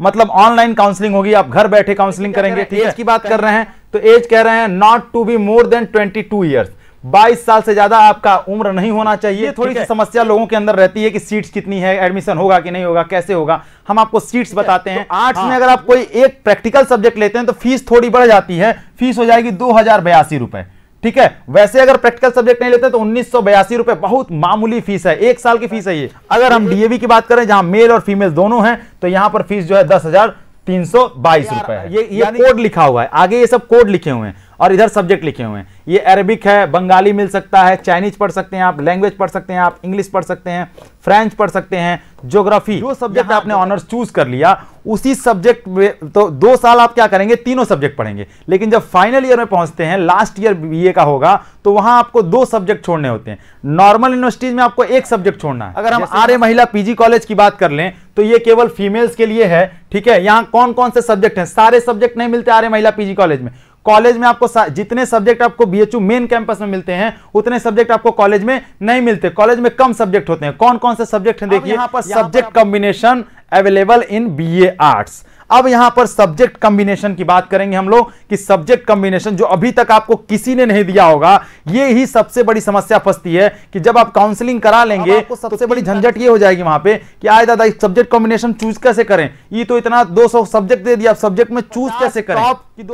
मतलब online counselling होगी, आप घर बैठे काउंसलिंग करेंगे। एज की बात कर रहे हैं तो एज कह रहे हैं not to be more than 22 years, 22 साल से ज्यादा आपका उम्र नहीं होना चाहिए। थोड़ी सी समस्या लोगों के अंदर रहती है कि सीट्स कितनी है, एडमिशन होगा कि नहीं होगा, कैसे होगा, हम आपको सीट्स बताते हैं। आर्ट्स में अगर आप कोई एक प्रैक्टिकल सब्जेक्ट लेते हैं तो फीस थोड़ी बढ़ जाती है, फीस हो जाएगी 2082 रुपए, ठीक है। वैसे अगर प्रैक्टिकल सब्जेक्ट नहीं लेते तो 1982 रुपए, बहुत मामूली फीस है, 1 साल की फीस है ये। अगर हम डीएवी की बात करें जहां मेल और फीमेल दोनों हैं तो यहां पर फीस जो है 10,322 रुपए है। ये कोड लिखा हुआ है, आगे ये सब कोड लिखे हुए हैं और इधर सब्जेक्ट लिखे हुए हैं। ये अरबिक है, बंगाली मिल सकता है, चाइनीज पढ़ सकते हैं आप, लैंग्वेज पढ़ सकते हैं आप, इंग्लिश पढ़ सकते हैं, फ्रेंच पढ़ सकते हैं, ज्योग्राफी। जो सब्जेक्ट आपने ऑनर्स चूज कर लिया उसी सब्जेक्ट में तो 2 साल आप क्या करेंगे, तीनों सब्जेक्ट पढ़ेंगे। लेकिन जब फाइनल ईयर में पहुंचते हैं, लास्ट ईयर बीए का होगा, तो वहां आपको 2 सब्जेक्ट छोड़ने होते हैं। नॉर्मल यूनिवर्सिटीज में आपको 1 सब्जेक्ट छोड़ना है। अगर हम आर्य महिला पीजी कॉलेज की बात कर लें तो ये केवल फीमेल्स के लिए है, ठीक है। यहां कौन कौन से सब्जेक्ट हैं, सारे सब्जेक्ट नहीं मिलते आर्य महिला पीजी कॉलेज में। कॉलेज में आपको जितने सब्जेक्ट आपको बीएचयू मेन कैंपस में मिलते हैं उतने सब्जेक्ट आपको कॉलेज में नहीं मिलते। कॉलेज में कम सब्जेक्ट होते हैं। कौन कौन से सब्जेक्ट हैं देखिए, यहां पर subject combination available in BA arts. अब यहां पर सब्जेक्ट कॉम्बिनेशन की बात करेंगे हम लोग कि सब्जेक्ट कॉम्बिनेशन जो अभी तक आपको किसी ने नहीं दिया होगा, ये ही सबसे बड़ी समस्या फंसती है कि जब आप काउंसलिंग करा लेंगे तो सबसे बड़ी झंझट ये हो जाएगी वहां पे कि आए दादा सब्जेक्ट कॉम्बिनेशन चूज कैसे करें, ये तो इतना 200 सब्जेक्ट दे दिया, सब्जेक्ट में चूज कैसे करें।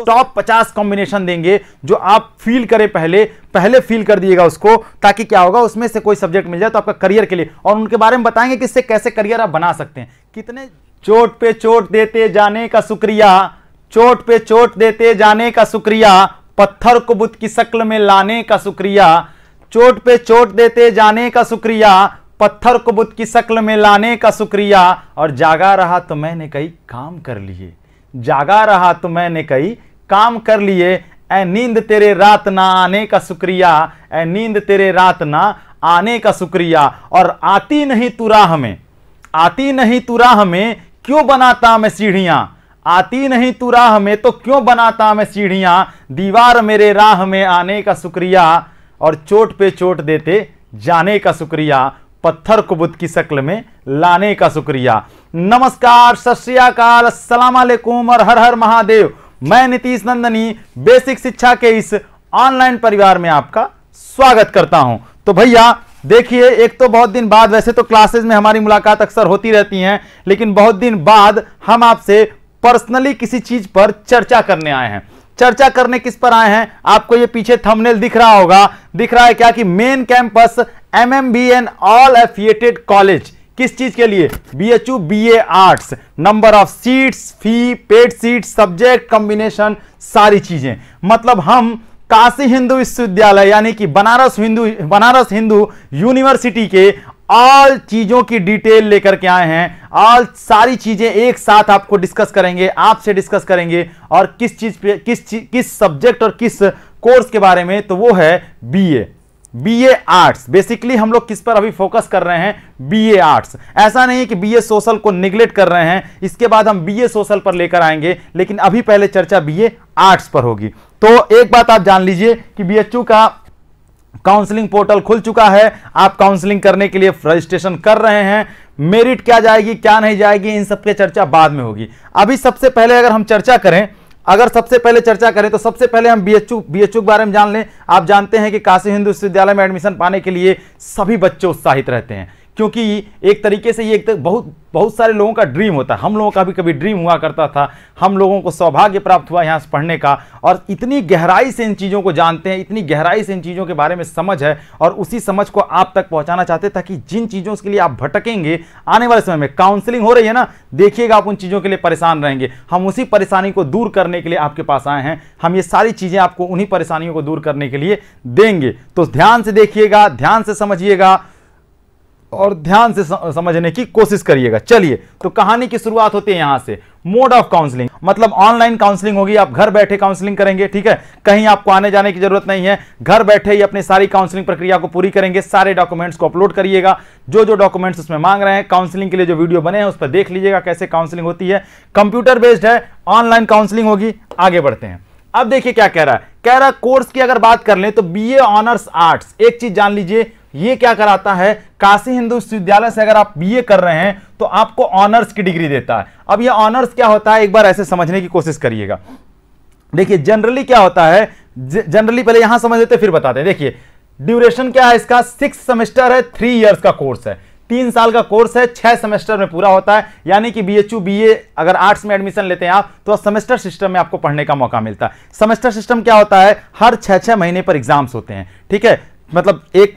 टॉप 50 कॉम्बिनेशन देंगे जो आप फील करें, पहले फील कर दिएगा उसको, ताकि क्या होगा उसमें से कोई सब्जेक्ट मिल जाए तो आपका करियर के लिए, और उनके बारे में बताएंगे कि इससे कैसे करियर आप बना सकते हैं। कितने चोट पे चोट देते जाने का शुक्रिया, चोट पे चोट देते जाने का शुक्रिया, पत्थर को बुत की शक्ल में लाने का शुक्रिया, चोट पे चोट देते जाने का शुक्रिया, पत्थर को बुत की शक्ल में लाने का शुक्रिया, और जागा रहा तो मैंने कई काम कर लिए, जागा रहा तो मैंने कई काम कर लिए, ऐ नींद तेरे रात ना आने का शुक्रिया, ऐ नींद तेरे रात ना आने का शुक्रिया, और आती नहीं तू राह में, आती नहीं तू राह में क्यों बनाता मैं सीढ़ियां, आती नहीं तू राह में तो क्यों बनाता मैं सीढ़ियां, दीवार मेरे राह में आने का शुक्रिया, और चोट पे चोट देते जाने का शुक्रिया, पत्थर को बुत की शक्ल में लाने का शुक्रिया। नमस्कार, सत श्री अकाल, अस्सलाम वालेकुम और हर हर महादेव। मैं नीतीश नंदनी बेसिक शिक्षा के इस ऑनलाइन परिवार में आपका स्वागत करता हूं। तो भैया देखिए, एक तो बहुत दिन बाद, वैसे तो क्लासेस में हमारी मुलाकात अक्सर होती रहती हैं, लेकिन बहुत दिन बाद हम आपसे पर्सनली किसी चीज पर चर्चा करने आए हैं। चर्चा करने किस पर आए हैं, आपको ये पीछे थंबनेल दिख रहा होगा, दिख रहा है क्या कि main campus MMBN all affiliated college, किस चीज के लिए, BHU BA arts, number of seats, fee, paid seats, subject combination, सारी चीजें। मतलब हम काशी हिंदू विश्वविद्यालय यानी कि बनारस हिंदू यूनिवर्सिटी के ऑल चीजों की डिटेल लेकर के आए हैं। ऑल सारी चीजें एक साथ आपको डिस्कस करेंगे, आपसे डिस्कस करेंगे, और किस चीज पे, किस सब्जेक्ट और किस कोर्स के बारे में, तो वो है बीए आर्ट्स। बेसिकली हम लोग किस पर अभी फोकस कर रहे हैं, बीए आर्ट्स। ऐसा नहीं है कि बीए सोशल को निगलेक्ट कर रहे हैं, इसके बाद हम बीए सोशल पर लेकर आएंगे, लेकिन अभी पहले चर्चा बीए आर्ट्स पर होगी। तो एक बात आप जान लीजिए कि बीएचयू का काउंसलिंग पोर्टल खुल चुका है, आप काउंसलिंग करने के लिए रजिस्ट्रेशन कर रहे हैं। मेरिट क्या जाएगी, क्या नहीं जाएगी, इन सब की चर्चा बाद में होगी। अभी सबसे पहले अगर हम चर्चा करें, तो सबसे पहले हम बीएचयू के बारे में जान लें। आप जानते हैं कि काशी हिंदू विश्वविद्यालय में एडमिशन पाने के लिए सभी बच्चे उत्साहित रहते हैं, क्योंकि एक तरीके से ये बहुत सारे लोगों का ड्रीम होता है। हम लोगों का भी कभी ड्रीम हुआ करता था, हम लोगों को सौभाग्य प्राप्त हुआ यहाँ से पढ़ने का, और इतनी गहराई से इन चीज़ों को जानते हैं, इतनी गहराई से इन चीज़ों के बारे में समझ है, और उसी समझ को आप तक पहुँचाना चाहते हैं, ताकि जिन चीज़ों के लिए आप भटकेंगे आने वाले समय में, काउंसलिंग हो रही है ना, देखिएगा आप उन चीज़ों के लिए परेशान रहेंगे। हम उसी परेशानी को दूर करने के लिए आपके पास आए हैं। हम ये सारी चीज़ें आपको उन्हीं परेशानियों को दूर करने के लिए देंगे। तो ध्यान से देखिएगा, ध्यान से समझिएगा और ध्यान से समझने की कोशिश करिएगा। चलिए, तो कहानी की शुरुआत होती है यहां से। मोड ऑफ काउंसलिंग, मतलब ऑनलाइन काउंसलिंग होगी, आप घर बैठे काउंसलिंग करेंगे, ठीक है। कहीं आपको आने जाने की जरूरत नहीं है, घर बैठे ही अपनी सारी काउंसलिंग प्रक्रिया को पूरी करेंगे। सारे डॉक्यूमेंट्स को अपलोड करिएगा, जो डॉक्यूमेंट्स उसमें मांग रहे हैं। काउंसलिंग के लिए जो वीडियो बने हैं उस पर देख लीजिएगा कैसे काउंसलिंग होती है। कंप्यूटर बेस्ड है, ऑनलाइन काउंसलिंग होगी। आगे बढ़ते हैं। अब देखिए क्या कह रहा है, कोर्स की अगर बात कर लें तो बीए ऑनर्स आर्ट्स। एक चीज जान लीजिए, ये क्या कराता है, काशी हिंदू विश्वविद्यालय से अगर आप बीए कर रहे हैं तो आपको ऑनर्स की डिग्री देता है। अब ये ऑनर्स क्या होता है, एक बार ऐसे समझने की कोशिश करिएगा। देखिए जनरली क्या होता है, जनरली पहले यहां समझ लेते फिर बताते हैं। देखिए ड्यूरेशन क्या है इसका, 6 सेमेस्टर है, 3 इयर्स का कोर्स है, 3 साल का कोर्स है, 6 सेमेस्टर में पूरा होता है। यानी कि बीएचयू बीए अगर आर्ट्स में एडमिशन लेते हैं आप तो सेमेस्टर सिस्टम में आपको पढ़ने का मौका मिलता है। सेमेस्टर सिस्टम क्या होता है, हर 6-6 महीने पर एग्जाम्स होते हैं, ठीक है। मतलब एक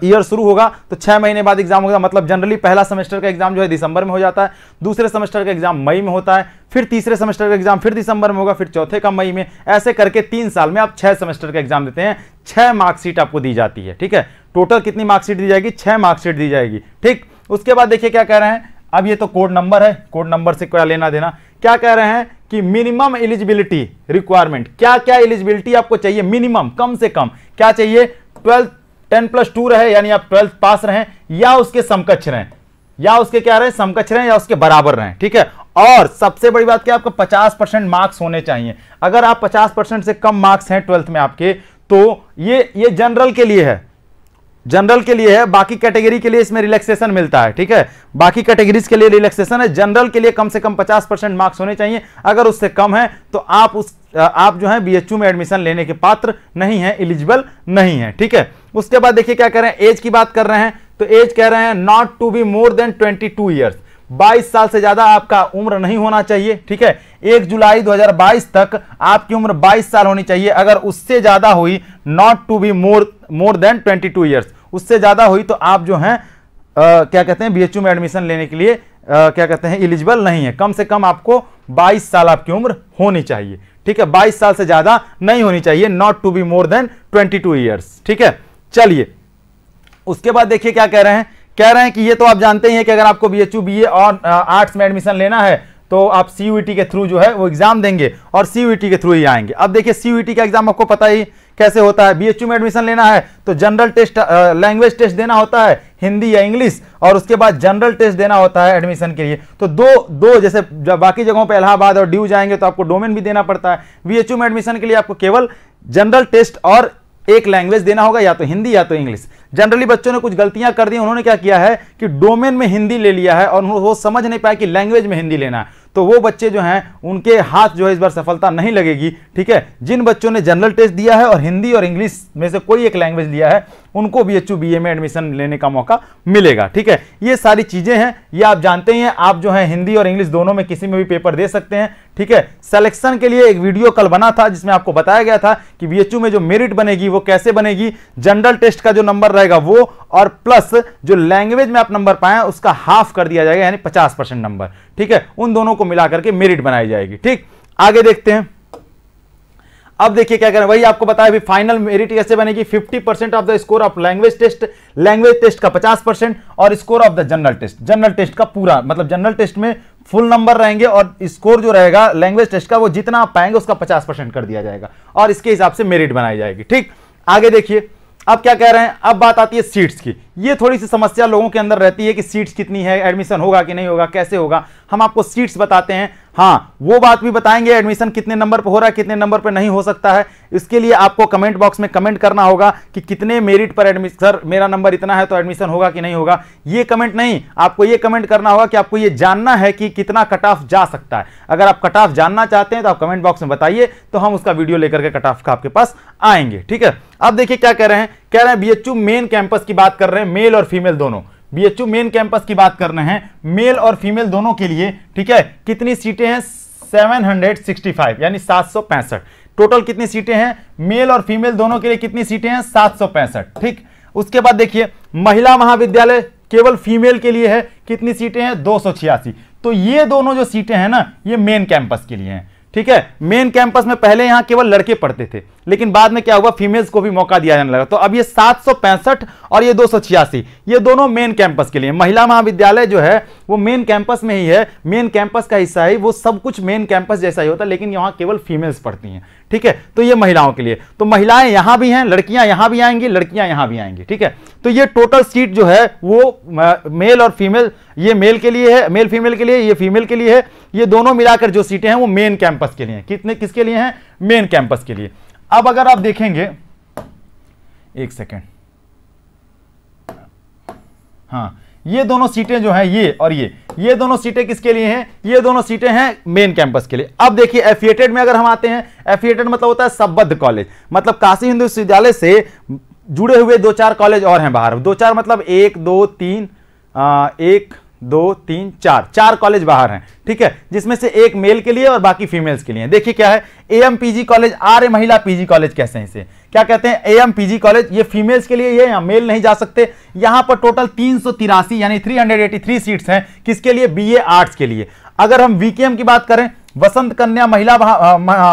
ईयर शुरू होगा तो 6 महीने बाद एग्जाम होगा। मतलब जनरली पहला सेमेस्टर का एग्जाम जो है दिसंबर में हो जाता है, दूसरे सेमेस्टर का एग्जाम मई में होता है, फिर तीसरे सेमेस्टर का एग्जाम फिर दिसंबर में होगा, फिर चौथे का मई में। ऐसे करके 3 साल में आप 6 सेमेस्टर का एग्जाम देते हैं, 6 मार्कशीट आपको दी जाती है, ठीक है। टोटल कितनी मार्कशीट दी जाएगी, 6 मार्कशीट दी जाएगी, ठीक। उसके बाद देखिए क्या कह रहे हैं, अब ये तो कोड नंबर है, कोड नंबर से क्या लेना देना। क्या कह रहे हैं कि मिनिमम एलिजिबिलिटी रिक्वायरमेंट, क्या क्या एलिजिबिलिटी आपको चाहिए, मिनिमम कम से कम क्या चाहिए, 12 10+2 रहे, यानी आप 12th पास रहें या उसके समकक्ष रहें, या उसके क्या रहे, समकक्ष रहें या उसके बराबर रहें, ठीक है। और सबसे बड़ी बात क्या, आपको 50% मार्क्स होने चाहिए। अगर आप 50% से कम मार्क्स हैं 12th में आपके, तो ये जनरल के लिए है, जनरल के लिए है। बाकी कैटेगरी के लिए इसमें रिलैक्सेशन मिलता है, ठीक है। बाकी कैटेगरीज के लिए रिलैक्सेशन है, जनरल के लिए कम से कम 50% मार्क्स होने चाहिए। अगर उससे कम है तो आप जो है बीएचयू में एडमिशन लेने के पात्र नहीं है, एलिजिबल नहीं है, ठीक है। उसके बाद देखिए क्या कह रहे हैं, एज की बात कर रहे हैं तो एज कह रहे हैं not to be more than 22 years, 22 साल से ज्यादा आपका उम्र नहीं होना चाहिए, ठीक है। 1 जुलाई 2022 तक आपकी उम्र 22 साल होनी चाहिए। अगर उससे ज्यादा हुई, not to be more than 22 years, उससे ज्यादा हुई तो आप जो हैं क्या कहते हैं, बीएचयू में एडमिशन लेने के लिए क्या कहते हैं, एलिजिबल नहीं है। कम से कम आपको 22 साल आपकी उम्र होनी चाहिए, ठीक है। 22 साल से ज्यादा नहीं होनी चाहिए, not to be more than 22 years, ठीक है। चलिए उसके बाद देखिए क्या कह रहे हैं, कह रहे हैं कि ये तो आप जानते ही हैं कि अगर आपको बीएचयू बीए और आर्ट्स में एडमिशन लेना है तो आप सीयूईटी के थ्रू जो है वो एग्जाम देंगे और सीयूईटी के थ्रू ही आएंगे। अब देखिए सीयूईटी का एग्जाम आपको पता ही कैसे होता है। बीएचयू में एडमिशन लेना है तो जनरल टेस्ट, लैंग्वेज टेस्ट देना होता है, हिंदी या इंग्लिश, और उसके बाद जनरल टेस्ट देना होता है एडमिशन के लिए। तो दो जैसे बाकी जगहों पे इलाहाबाद और ड्यू जाएंगे तो आपको डोमेन भी देना पड़ता है। बीएचयू में एडमिशन के लिए आपको केवल जनरल टेस्ट और एक लैंग्वेज देना होगा, या तो हिंदी या तो इंग्लिश। जनरली बच्चों ने कुछ गलतियां कर दी, उन्होंने क्या किया है कि डोमेन में हिंदी ले लिया है और वो समझ नहीं पाया कि लैंग्वेज में हिंदी लेना है। तो वो बच्चे जो हैं उनके हाथ जो है इस बार सफलता नहीं लगेगी, ठीक है। जिन बच्चों ने जनरल टेस्ट दिया है और हिंदी और इंग्लिश में से कोई एक लैंग्वेज लिया है उनको बीएचयू बीए में एडमिशन लेने का मौका मिलेगा, ठीक है। ये सारी चीजें हैं, ये आप जानते ही हैं। आप जो है हिंदी और इंग्लिश दोनों में किसी में भी पेपर दे सकते हैं, ठीक है। सिलेक्शन के लिए एक वीडियो कल बना था जिसमें आपको बताया गया था कि बीएचयू में जो मेरिट बनेगी वो कैसे बनेगी। जनरल टेस्ट का जो नंबर रहेगा वो, और प्लस जो लैंग्वेज में आप नंबर पाए उसका हाफ कर दिया जाएगा, यानी 50% नंबर, ठीक है। उन दोनों को मिलाकर के मेरिट बनाई जाएगी, ठीक। आगे देखते हैं। अब देखिए क्या करें, वही आपको बताया भी फाइनल मेरिट कैसे बनेगी। 50% of the score of language test का 50% और score of the general test का पूरा, मतलब जनरल टेस्ट में फुल नंबर रहेंगे और स्कोर जो रहेगा लैंग्वेज टेस्ट का वो जितना आप पाएंगे उसका 50% कर दिया जाएगा और इसके हिसाब से मेरिट बनाई जाएगी, ठीक। आगे देखिए अब क्या कह रहे हैं, अब बात आती है सीट्स की। ये थोड़ी सी समस्या लोगों के अंदर रहती है कि सीट्स कितनी है, एडमिशन होगा कि नहीं होगा, कैसे होगा। हम आपको सीट्स बताते हैं, हाँ वो बात भी बताएंगे एडमिशन कितने नंबर पर हो रहा है, कितने नंबर पर नहीं हो सकता है। इसके लिए आपको कमेंट बॉक्स में कमेंट करना होगा कि कितने मेरिट पर एडमिशन, सर मेरा नंबर इतना है तो एडमिशन होगा कि नहीं होगा। ये कमेंट नहीं, आपको ये कमेंट करना होगा कि आपको ये जानना है कि कितना कट ऑफ जा सकता है। अगर आप कट ऑफ जानना चाहते हैं तो आप कमेंट बॉक्स में बताइए, तो हम उसका वीडियो लेकर के कट ऑफ का आपके पास आएंगे, ठीक है। अब देखिए क्या कह रहे हैं, कह रहे हैं बीएचयू मेन कैंपस की बात कर रहे हैं, मेल और फीमेल दोनों। बीएचयू मेन कैंपस की बात कर रहे हैं, मेल और फीमेल दोनों के लिए, ठीक है। कितनी सीटें हैं, 765, यानी 765। टोटल कितनी सीटें हैं मेल और फीमेल दोनों के लिए, कितनी सीटें हैं, 765, ठीक। उसके बाद देखिए महिला महाविद्यालय केवल फीमेल के लिए है, कितनी सीटें हैं, 286। तो ये दोनों जो सीटें हैं ना, ये मेन कैंपस के लिए हैं, ठीक है। मेन कैंपस में पहले यहां केवल लड़के पढ़ते थे, लेकिन बाद में क्या हुआ, फीमेल्स को भी मौका दिया जाने लगा। तो अब ये 765 और ये 286, ये दोनों मेन कैंपस के लिए। महिला महाविद्यालय जो है वो मेन कैंपस में ही है, मेन कैंपस का हिस्सा है, वो सब कुछ मेन कैंपस जैसा ही होता है, लेकिन यहां केवल फीमेल्स पढ़ती हैं, ठीक है। तो ये महिलाओं के लिए, तो महिलाएं यहां भी हैं, लड़कियां यहां भी आएंगी, लड़कियां यहां भी आएंगी, ठीक है। तो ये टोटल सीट जो है वो मेल और फीमेल, ये मेल के लिए है, मेल फीमेल के लिए, ये फीमेल के लिए है। ये दोनों मिलाकर जो सीटें हैं वो मेन कैंपस के लिए हैं। कितने किसके लिए हैं, मेन कैंपस के लिए। अब अगर आप देखेंगे, एक सेकेंड, हाँ, ये दोनों सीटें जो हैं ये और ये दोनों सीटें किसके लिए हैं? ये दोनों सीटें हैं मेन कैंपस के लिए। अब देखिए एफिलिएटेड में अगर हम आते हैं, एफिलिएटेड मतलब होता है संबद्ध कॉलेज, मतलब काशी हिंदू विश्वविद्यालय से जुड़े हुए 2-4 कॉलेज और हैं बाहर। 2-4 मतलब 1 2 3 1 2 3 4 कॉलेज बाहर हैं, ठीक है, जिसमें से एक मेल के लिए और बाकी फीमेल्स के लिए। देखिए क्या है, एएम पीजी कॉलेज, आर्य महिला पीजी कॉलेज कहते हैं इसे, क्या कहते हैं? Am PG college. ये फीमेल्स के लिए, ये यहाँ मेल नहीं जा सकते। यहां पर टोटल 383 यानी 383 सीट्स हैं, किसके लिए? बीए आर्ट्स के लिए। अगर हम वीकेएम की बात करें, वसंत कन्या महिला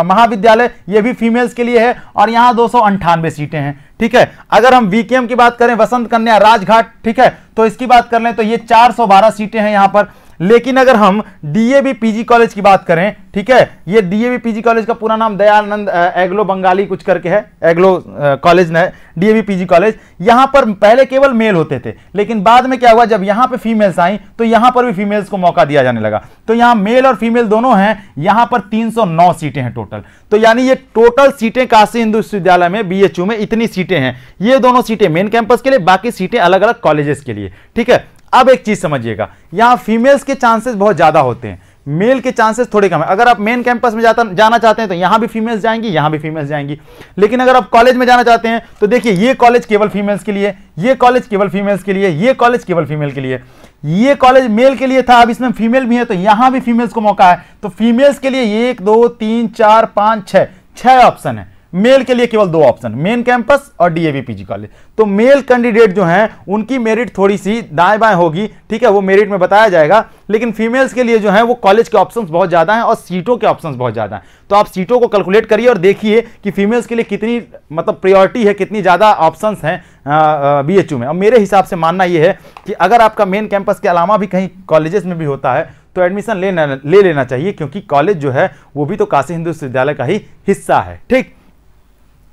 महाविद्यालय, ये भी फीमेल्स के लिए है और यहां 298 सीटें हैं, ठीक है। अगर हम वीकेएम की बात करें, वसंत कन्या राजघाट, ठीक है, तो इसकी बात कर लें तो ये 412 सीटें हैं यहां पर। लेकिन अगर हम डीएवी पीजी कॉलेज की बात करें, ठीक है, ये डीएवी पीजी कॉलेज का पूरा नाम दयानंद एग्लो बंगाली कुछ करके है, एग्लो कॉलेज है डीएवी पीजी कॉलेज। यहां पर पहले केवल मेल होते थे, लेकिन बाद में क्या हुआ, जब यहां पे फीमेल्स आई तो यहां पर भी फीमेल्स को मौका दिया जाने लगा। तो यहां मेल और फीमेल दोनों हैं। यहां पर 309 सीटें हैं टोटल। तो यानी ये टोटल सीटें काशी हिंदू विश्वविद्यालय में बीएचयू में इतनी सीटें हैं। ये दोनों सीटें मेन कैंपस के लिए, बाकी सीटें अलग अलग कॉलेजेस के लिए, ठीक है। अब एक चीज समझिएगा, यहां फीमेल्स के चांसेस बहुत ज्यादा होते हैं, मेल के चांसेस थोड़े कम है। अगर आप मेन कैंपस में जाना चाहते हैं तो यहां भी फीमेल्स जाएंगी, यहां भी फीमेल्स जाएंगी। लेकिन अगर आप कॉलेज में जाना चाहते हैं तो देखिए, ये कॉलेज केवल फीमेल्स के लिए, ये कॉलेज केवल फीमेल्स के लिए, ये कॉलेज केवल फीमेल के लिए। ये कॉलेज मेल के लिए था, अब इसमें फीमेल भी है तो यहां भी फीमेल्स को मौका है। तो फीमेल्स के लिए 1 2 3 4 5 6 ऑप्शन है। मेल के लिए केवल 2 ऑप्शन, मेन कैंपस और डीएवी पीजी कॉलेज। तो मेल कैंडिडेट जो हैं उनकी मेरिट थोड़ी सी दाएं बाएं होगी, ठीक है, वो मेरिट में बताया जाएगा। लेकिन फीमेल्स के लिए जो है वो कॉलेज के ऑप्शंस बहुत ज्यादा हैं और सीटों के ऑप्शंस बहुत ज्यादा हैं। तो आप सीटों को कैलकुलेट करिए और देखिए कि फीमेल्स के लिए कितनी मतलब प्रायोरिटी है, कितनी ज्यादा ऑप्शंस हैं बीएचयू में। और मेरे हिसाब से मानना यह है कि अगर आपका मेन कैंपस के अलावा भी कहीं कॉलेजेस में भी होता है तो एडमिशन ले लेना चाहिए, क्योंकि कॉलेज जो है वो भी तो काशी हिंदू विश्वविद्यालय का ही हिस्सा है, ठीक।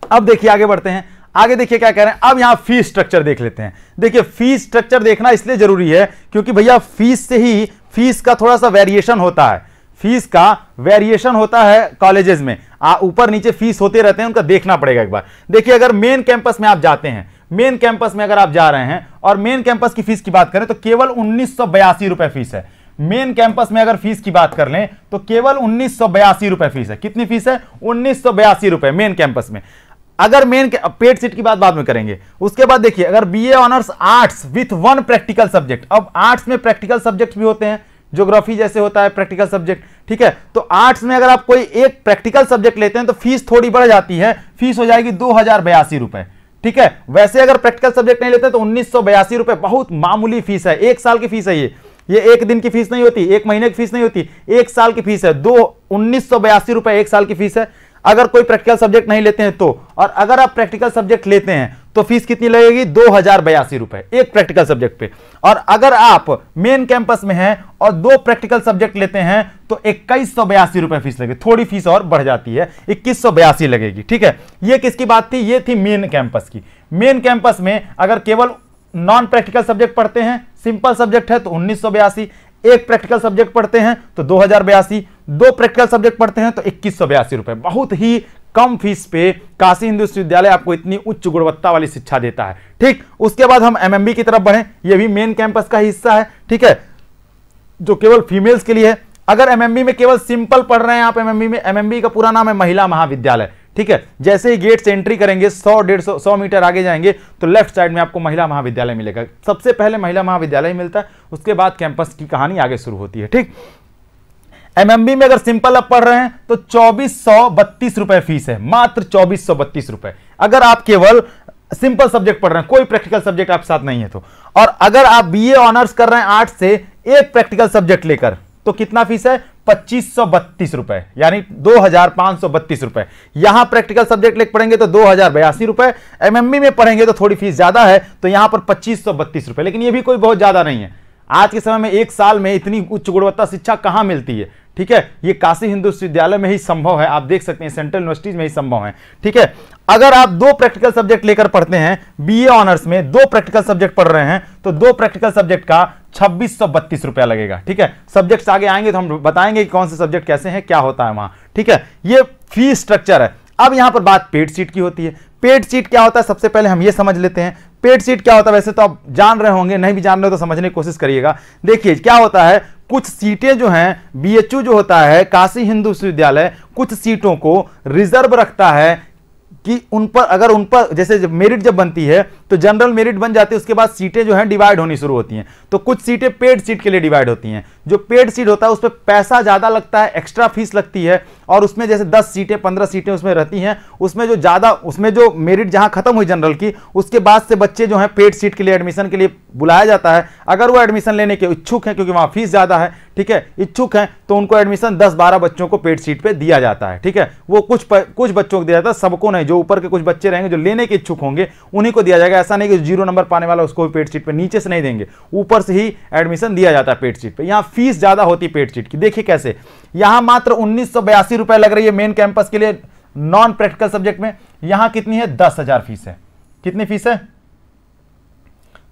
अब देखिए आगे बढ़ते हैं, आगे देखिए क्या कह रहे हैं। अब यहां फीस स्ट्रक्चर देख लेते हैं। देखिए फीस स्ट्रक्चर देखना इसलिए जरूरी है क्योंकि भैया फीस से ही फीस का थोड़ा सा वेरिएशन होता है, फीस का वेरिएशन होता है कॉलेजेस में, ऊपर नीचे फीस होते रहते हैं, उनका देखना पड़ेगा एक बार। देखिए अगर मेन कैंपस में आप जाते हैं, मेन कैंपस में अगर आप जा रहे हैं और मेन कैंपस की फीस की बात करें तो केवल 1982 रुपए फीस है। मेन कैंपस में अगर फीस की बात कर लें तो केवल 1982 रुपए फीस है। कितनी फीस है? 1982 रुपए मेन कैंपस में। अगर मेन पेड सीट की बात बाद में करेंगे। उसके बाद देखिए अगर BA honours arts with 1 practical subject, अब आर्ट्स में प्रैक्टिकल सब्जेक्ट भी होते हैं, ज्योग्राफी जैसे होता है प्रैक्टिकल सब्जेक्ट, ठीक है। तो आर्ट्स में अगर आप कोई एक प्रैक्टिकल सब्जेक्ट लेते हैं तो फीस थोड़ी बढ़ जाती है, फीस हो जाएगी 2082 रुपए, ठीक है। वैसे अगर प्रैक्टिकल सब्जेक्ट नहीं लेते तो 1982 रुपए बहुत मामूली फीस है। 1 साल की फीस है ये 1 दिन की फीस नहीं होती, 1 महीने की फीस नहीं होती, 1 साल की फीस है। 1982 रुपए 1 साल की फीस है अगर कोई प्रैक्टिकल सब्जेक्ट नहीं लेते हैं तो। और अगर आप प्रैक्टिकल सब्जेक्ट लेते हैं तो फीस कितनी लगेगी? 2082 रुपए एक प्रैक्टिकल सब्जेक्ट पे। और अगर आप मेन कैंपस में हैं और 2 प्रैक्टिकल सब्जेक्ट लेते हैं तो 2182 रुपए फीस लगेगी, थोड़ी फीस और बढ़ जाती है, 2182 लगेगी, ठीक है। ये किसकी बात थी? ये थी मेन कैंपस की। मेन कैंपस में अगर केवल नॉन प्रैक्टिकल सब्जेक्ट पढ़ते हैं, सिंपल सब्जेक्ट है तो 1982, एक प्रैक्टिकल सब्जेक्ट पढ़ते हैं तो 2082, 2 प्रैक्टिकल सब्जेक्ट पढ़ते हैं तो 2182 रुपए। बहुत ही कम फीस पे काशी हिंदू विश्वविद्यालय आपको इतनी उच्च गुणवत्ता वाली शिक्षा देता है, ठीक। उसके बाद हम एमएमबी की तरफ बढ़ें, यह भी मेन कैंपस का हिस्सा है, ठीक है, जो केवल फीमेल्स के लिए है। अगर एमएमबी में केवल सिंपल पढ़ रहे हैं आप, एमएमबी में, एमएमबी का पूरा नाम है महिला महाविद्यालय, ठीक है। जैसे ही गेट से एंट्री करेंगे 100-150 मीटर आगे जाएंगे तो लेफ्ट साइड में आपको महिला महाविद्यालय मिलेगा। सबसे पहले महिला महाविद्यालय मिलता है, उसके बाद कैंपस की कहानी आगे शुरू होती है, ठीक। एमएमबी में अगर सिंपल आप पढ़ रहे हैं तो 2432 रुपए फीस है, मात्र 2432 रुपए। अगर आप केवल सिंपल सब्जेक्ट पढ़ रहे हैं, कोई प्रैक्टिकल सब्जेक्ट आपके साथ नहीं है तो। और अगर आप बीए ऑनर्स कर रहे हैं आर्ट्स से एक प्रैक्टिकल सब्जेक्ट लेकर तो कितना फीस है? 2532 रुपए, यानी 2532 रुपए। यहां प्रैक्टिकल सब्जेक्ट लेकर पढ़ेंगे तो 2082 रुपए, एमएमबी में पढ़ेंगे तो थोड़ी फीस ज्यादा है तो यहां पर 2532 रुपए। लेकिन यह भी कोई बहुत ज्यादा नहीं है। आज के समय में 1 साल में इतनी उच्च गुणवत्ता शिक्षा कहां मिलती है, ठीक है। ये काशी हिंदू विश्वविद्यालय में ही संभव है, आप देख सकते हैं सेंट्रल यूनिवर्सिटीज में ही संभव है, ठीक है। अगर आप 2 प्रैक्टिकल सब्जेक्ट लेकर पढ़ते हैं, बीए ऑनर्स में 2 प्रैक्टिकल सब्जेक्ट पढ़ रहे हैं तो 2 प्रैक्टिकल सब्जेक्ट का 2632 रुपया लगेगा, ठीक है। सब्जेक्ट्स आगे आएंगे तो हम बताएंगे कि कौन से सब्जेक्ट कैसे हैं, क्या होता है वहां, ठीक है। ये फीस स्ट्रक्चर है। अब यहां पर बात पेड सीट की होती है। पेड सीट क्या होता है, सबसे पहले हम ये समझ लेते हैं पेड सीट क्या होता है। वैसे तो आप जान रहे होंगे, नहीं भी जान रहे हो तो समझने की कोशिश करिएगा। देखिए क्या होता है, कुछ सीटें जो हैं, बीएचयू जो होता है काशी हिंदू विश्वविद्यालय, कुछ सीटों को रिजर्व रखता है कि उन पर अगर उन पर जैसे मेरिट जब बनती है तो जनरल मेरिट बन जाती है, उसके बाद सीटें जो हैं डिवाइड होनी शुरू होती हैं। तो कुछ सीटें पेड सीट के लिए डिवाइड होती हैं। जो पेड सीट होता है उस पर पैसा ज़्यादा लगता है, एक्स्ट्रा फीस लगती है, और उसमें जैसे 10 सीटें 15 सीटें उसमें रहती हैं, उसमें जो ज़्यादा उसमें जो मेरिट जहां खत्म हुई जनरल की, उसके बाद से बच्चे जो हैं पेड सीट के लिए एडमिशन के लिए बुलाया जाता है। अगर वो एडमिशन लेने के इच्छुक हैं, क्योंकि वहाँ फीस ज़्यादा है, ठीक है, इच्छुक हैं, तो उनको एडमिशन 10-12 बच्चों को पेड सीट पे दिया जाता है। ठीक है, वो कुछ बच्चों को दिया जाता है, सबको नहीं। जो ऊपर के कुछ बच्चे रहेंगे जो लेने के इच्छुक होंगे उन्हीं को दिया जाएगा। ऐसा नहीं कि 0 नंबर पाने वाला उसको भी पेड सीट पे नीचे से नहीं देंगे, ऊपर से ही एडमिशन दिया जाता है पेड सीट पे। यहाँ फीस ज्यादा होती है पेड सीट की। देखिए कैसे, यहाँ मात्र 1982 रुपए लग रही है मेन कैंपस के लिए नॉन प्रैक्टिकल सब्जेक्ट में। यहां कितनी है, 10,000 फीस है। कितनी फीस है,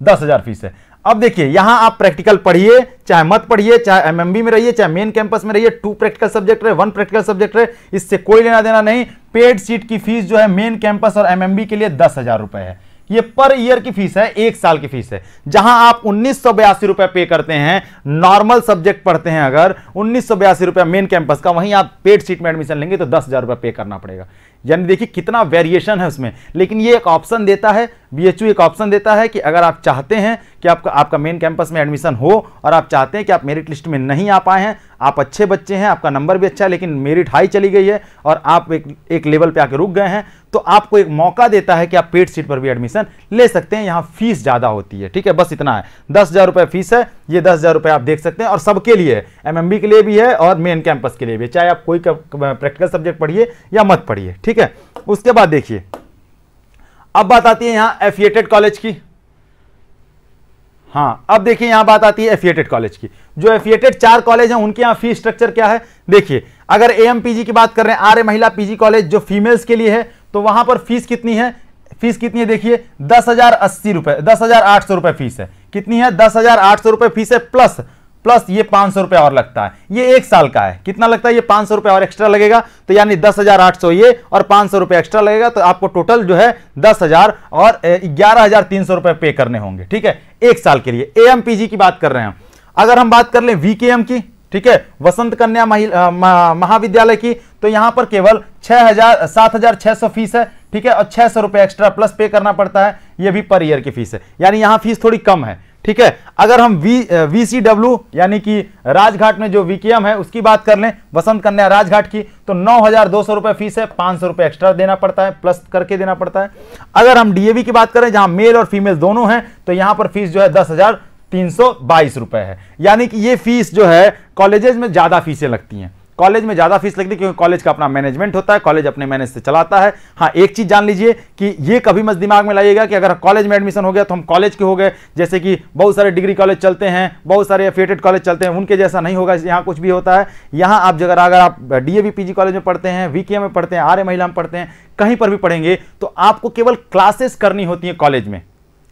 10,000 फीस है। अब देखिए यहां आप प्रैक्टिकल पढ़िए चाहे मत पढ़िए, चाहे एमएमबी में रहिए चाहे मेन कैंपस में रहिए, 2 प्रैक्टिकल सब्जेक्ट रहे 1 प्रैक्टिकल सब्जेक्ट रहे, इससे कोई लेना देना नहीं। पेड सीट की फीस जो है मेन कैंपस और एमएमबी के लिए 10,000 रुपए है। ये पर ईयर की फीस है, 1 साल की फीस है। जहां आप 1982 रुपए पे करते हैं नॉर्मल सब्जेक्ट पढ़ते हैं, अगर 1982 रुपया मेन कैंपस का, वहीं आप पेड सीट में एडमिशन लेंगे तो 10,000 रुपए पे करना पड़ेगा। यानी देखिए कितना वेरिएशन है उसमें। लेकिन ये एक ऑप्शन देता है, बीएचयू एक ऑप्शन देता है कि अगर आप चाहते हैं कि आपका मेन कैंपस में एडमिशन हो और आप चाहते हैं कि आप मेरिट लिस्ट में नहीं आ पाए हैं, आप अच्छे बच्चे हैं, आपका नंबर भी अच्छा है, लेकिन मेरिट हाई चली गई है और आप एक लेवल पे आके रुक गए हैं, तो आपको एक मौका देता है कि आप पेड सीट पर भी एडमिशन ले सकते हैं। यहाँ फीस ज्यादा होती है, ठीक है, बस इतना है। 10,000 रुपए फीस है, ये 10,000 रुपए आप देख सकते हैं, और सबके लिए है, एमएमबी के लिए भी है और मेन कैंपस के लिए भी, चाहे आप कोई प्रैक्टिकल सब्जेक्ट पढ़िए या मत पढ़िए। ठीक है, उसके बाद देखिए अब बात आती है यहां एफिलिएटेड कॉलेज की। हां, अब देखिए यहां बात आती है एफिलिएटेड कॉलेज की। जो एफिलिएटेड 4 कॉलेज हैं उनके यहां फीस स्ट्रक्चर क्या है, देखिए अगर एएमपीजी की बात कर रहे हैं, आर्य महिला पीजी कॉलेज जो फीमेल्स के लिए है, तो वहां पर फीस कितनी है, देखिए 10,080 रुपए, 10,800 रुपए फीस है। कितनी है, 10,800 रुपए फीस है, प्लस ये 500 रुपए और लगता है। ये 1 साल का है, कितना लगता है, ये 500 रुपए और एक्स्ट्रा लगेगा, तो यानी 10,800 ये और 500 रुपए एक्स्ट्रा लगेगा, तो आपको टोटल जो है 10,000 और 11,300 रुपए पे करने होंगे। ठीक है, 1 साल के लिए। एएमपीजी की बात कर रहे हैं। अगर हम बात कर लें वीकेएम की, ठीक है, वसंत कन्या महाविद्यालय की, तो यहां पर केवल 7,600 फीस है। ठीक है, और 600 रुपए एक्स्ट्रा प्लस पे करना पड़ता है, यह भी पर ईयर की फीस है, यानी यहां फीस थोड़ी कम है। ठीक है, अगर हम वीसीडब्ल्यू यानी कि राजघाट में जो वीकेएम है उसकी बात कर लें, वसंत कन्या राजघाट की, तो 9,200 रुपए फीस है, 500 रुपए एक्स्ट्रा देना पड़ता है, प्लस करके देना पड़ता है। अगर हम डीएवी की बात करें जहां मेल और फीमेल दोनों हैं, तो यहां पर फीस जो है 10,322 रुपए है। यानी कि ये फीस जो है कॉलेजेस में ज्यादा फीसें लगती हैं, कॉलेज में ज्यादा फीस लगती है, क्योंकि कॉलेज का अपना मैनेजमेंट होता है, कॉलेज अपने मैनेज से चलाता है। हाँ, एक चीज जान लीजिए कि ये कभी मत दिमाग में लाइएगा कि अगर कॉलेज में एडमिशन हो गया तो हम कॉलेज के हो गए, जैसे कि बहुत सारे डिग्री कॉलेज चलते हैं, बहुत सारे एफिलिएटेड कॉलेज चलते हैं, उनके जैसा नहीं होगा। यहाँ कुछ भी होता है, यहाँ आप अगर आप डीएवी पीजी कॉलेज में पढ़ते हैं, वीकेएम में पढ़ते हैं, आर्य महिला में पढ़ते हैं, कहीं पर भी पढ़ेंगे, तो आपको केवल क्लासेस करनी होती है कॉलेज में।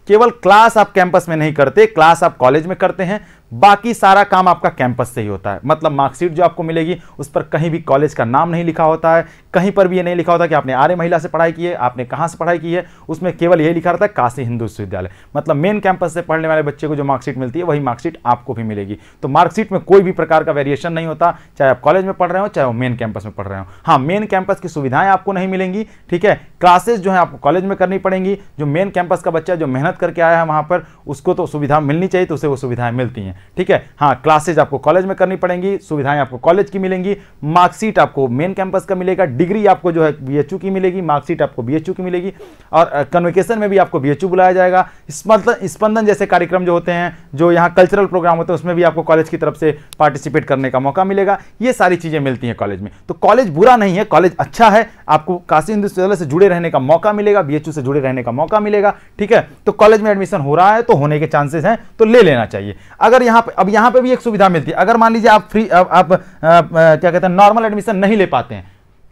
केवल क्लास आप कैंपस में नहीं करते, क्लास आप कॉलेज में करते हैं, बाकी सारा काम आपका कैंपस से ही होता है। मतलब मार्कशीट जो आपको मिलेगी उस पर कहीं भी कॉलेज का नाम नहीं लिखा होता है, कहीं पर भी ये नहीं लिखा होता कि आपने आर्य महिला से पढ़ाई की है, आपने कहां से पढ़ाई की है, उसमें केवल यही लिखा रहता है काशी हिंदू विश्वविद्यालय। मतलब मेन कैंपस से पढ़ने वाले बच्चे को जो मार्कशीट मिलती है वही मार्कशीट आपको भी मिलेगी। तो मार्कशीट में कोई भी प्रकार का वेरिएशन नहीं होता, चाहे आप कॉलेज में पढ़ रहे हो चाहे वो मेन कैंपस में पढ़ रहे हो। हाँ, मेन कैंपस की सुविधाएं आपको नहीं मिलेंगी। ठीक है, क्लासेस जो है आपको कॉलेज में करनी पड़ेंगी। जो मेन कैंपस का बच्चा जो मेहनत करके आया है वहां पर, उसको तो सुविधा मिलनी चाहिए, तो उसे वो सुविधाएं मिलती हैं। ठीक है, हाँ, क्लासेज आपको कॉलेज में करनी पड़ेंगी, सुविधाएं आपको कॉलेज की मिलेंगी, मार्कशीट आपको मेन कैंपस का मिलेगा, डिग्री आपको जो है बीएचयू की मिलेगी, मार्कशीट आपको बीएचयू की मिलेगी, और कन्वोकेशन में भी आपको बीएचयू बुलाया जाएगा। स्पंदन जैसे कार्यक्रम जो होते हैं, जो यहाँ कल्चरल प्रोग्राम होते हैं, उसमें भी आपको कॉलेज की तरफ से पार्टिसिपेट करने का मौका मिलेगा। ये सारी चीजें मिलती हैं कॉलेज में। तो कॉलेज बुरा नहीं है, कॉलेज अच्छा है, आपको काशी हिंदू विश्वविद्यालय से जुड़े रहने का मौका मिलेगा, बीएचयू से जुड़े रहने का मौका मिलेगा। ठीक है, तो कॉलेज में एडमिशन हो रहा है तो होने के चांसेस हैं, तो ले लेना चाहिए। अगर यहाँ पे, अब यहाँ पे भी एक सुविधा मिलती है, अगर मान लीजिए आप क्या कहते हैं नॉर्मल एडमिशन नहीं ले पाते हैं,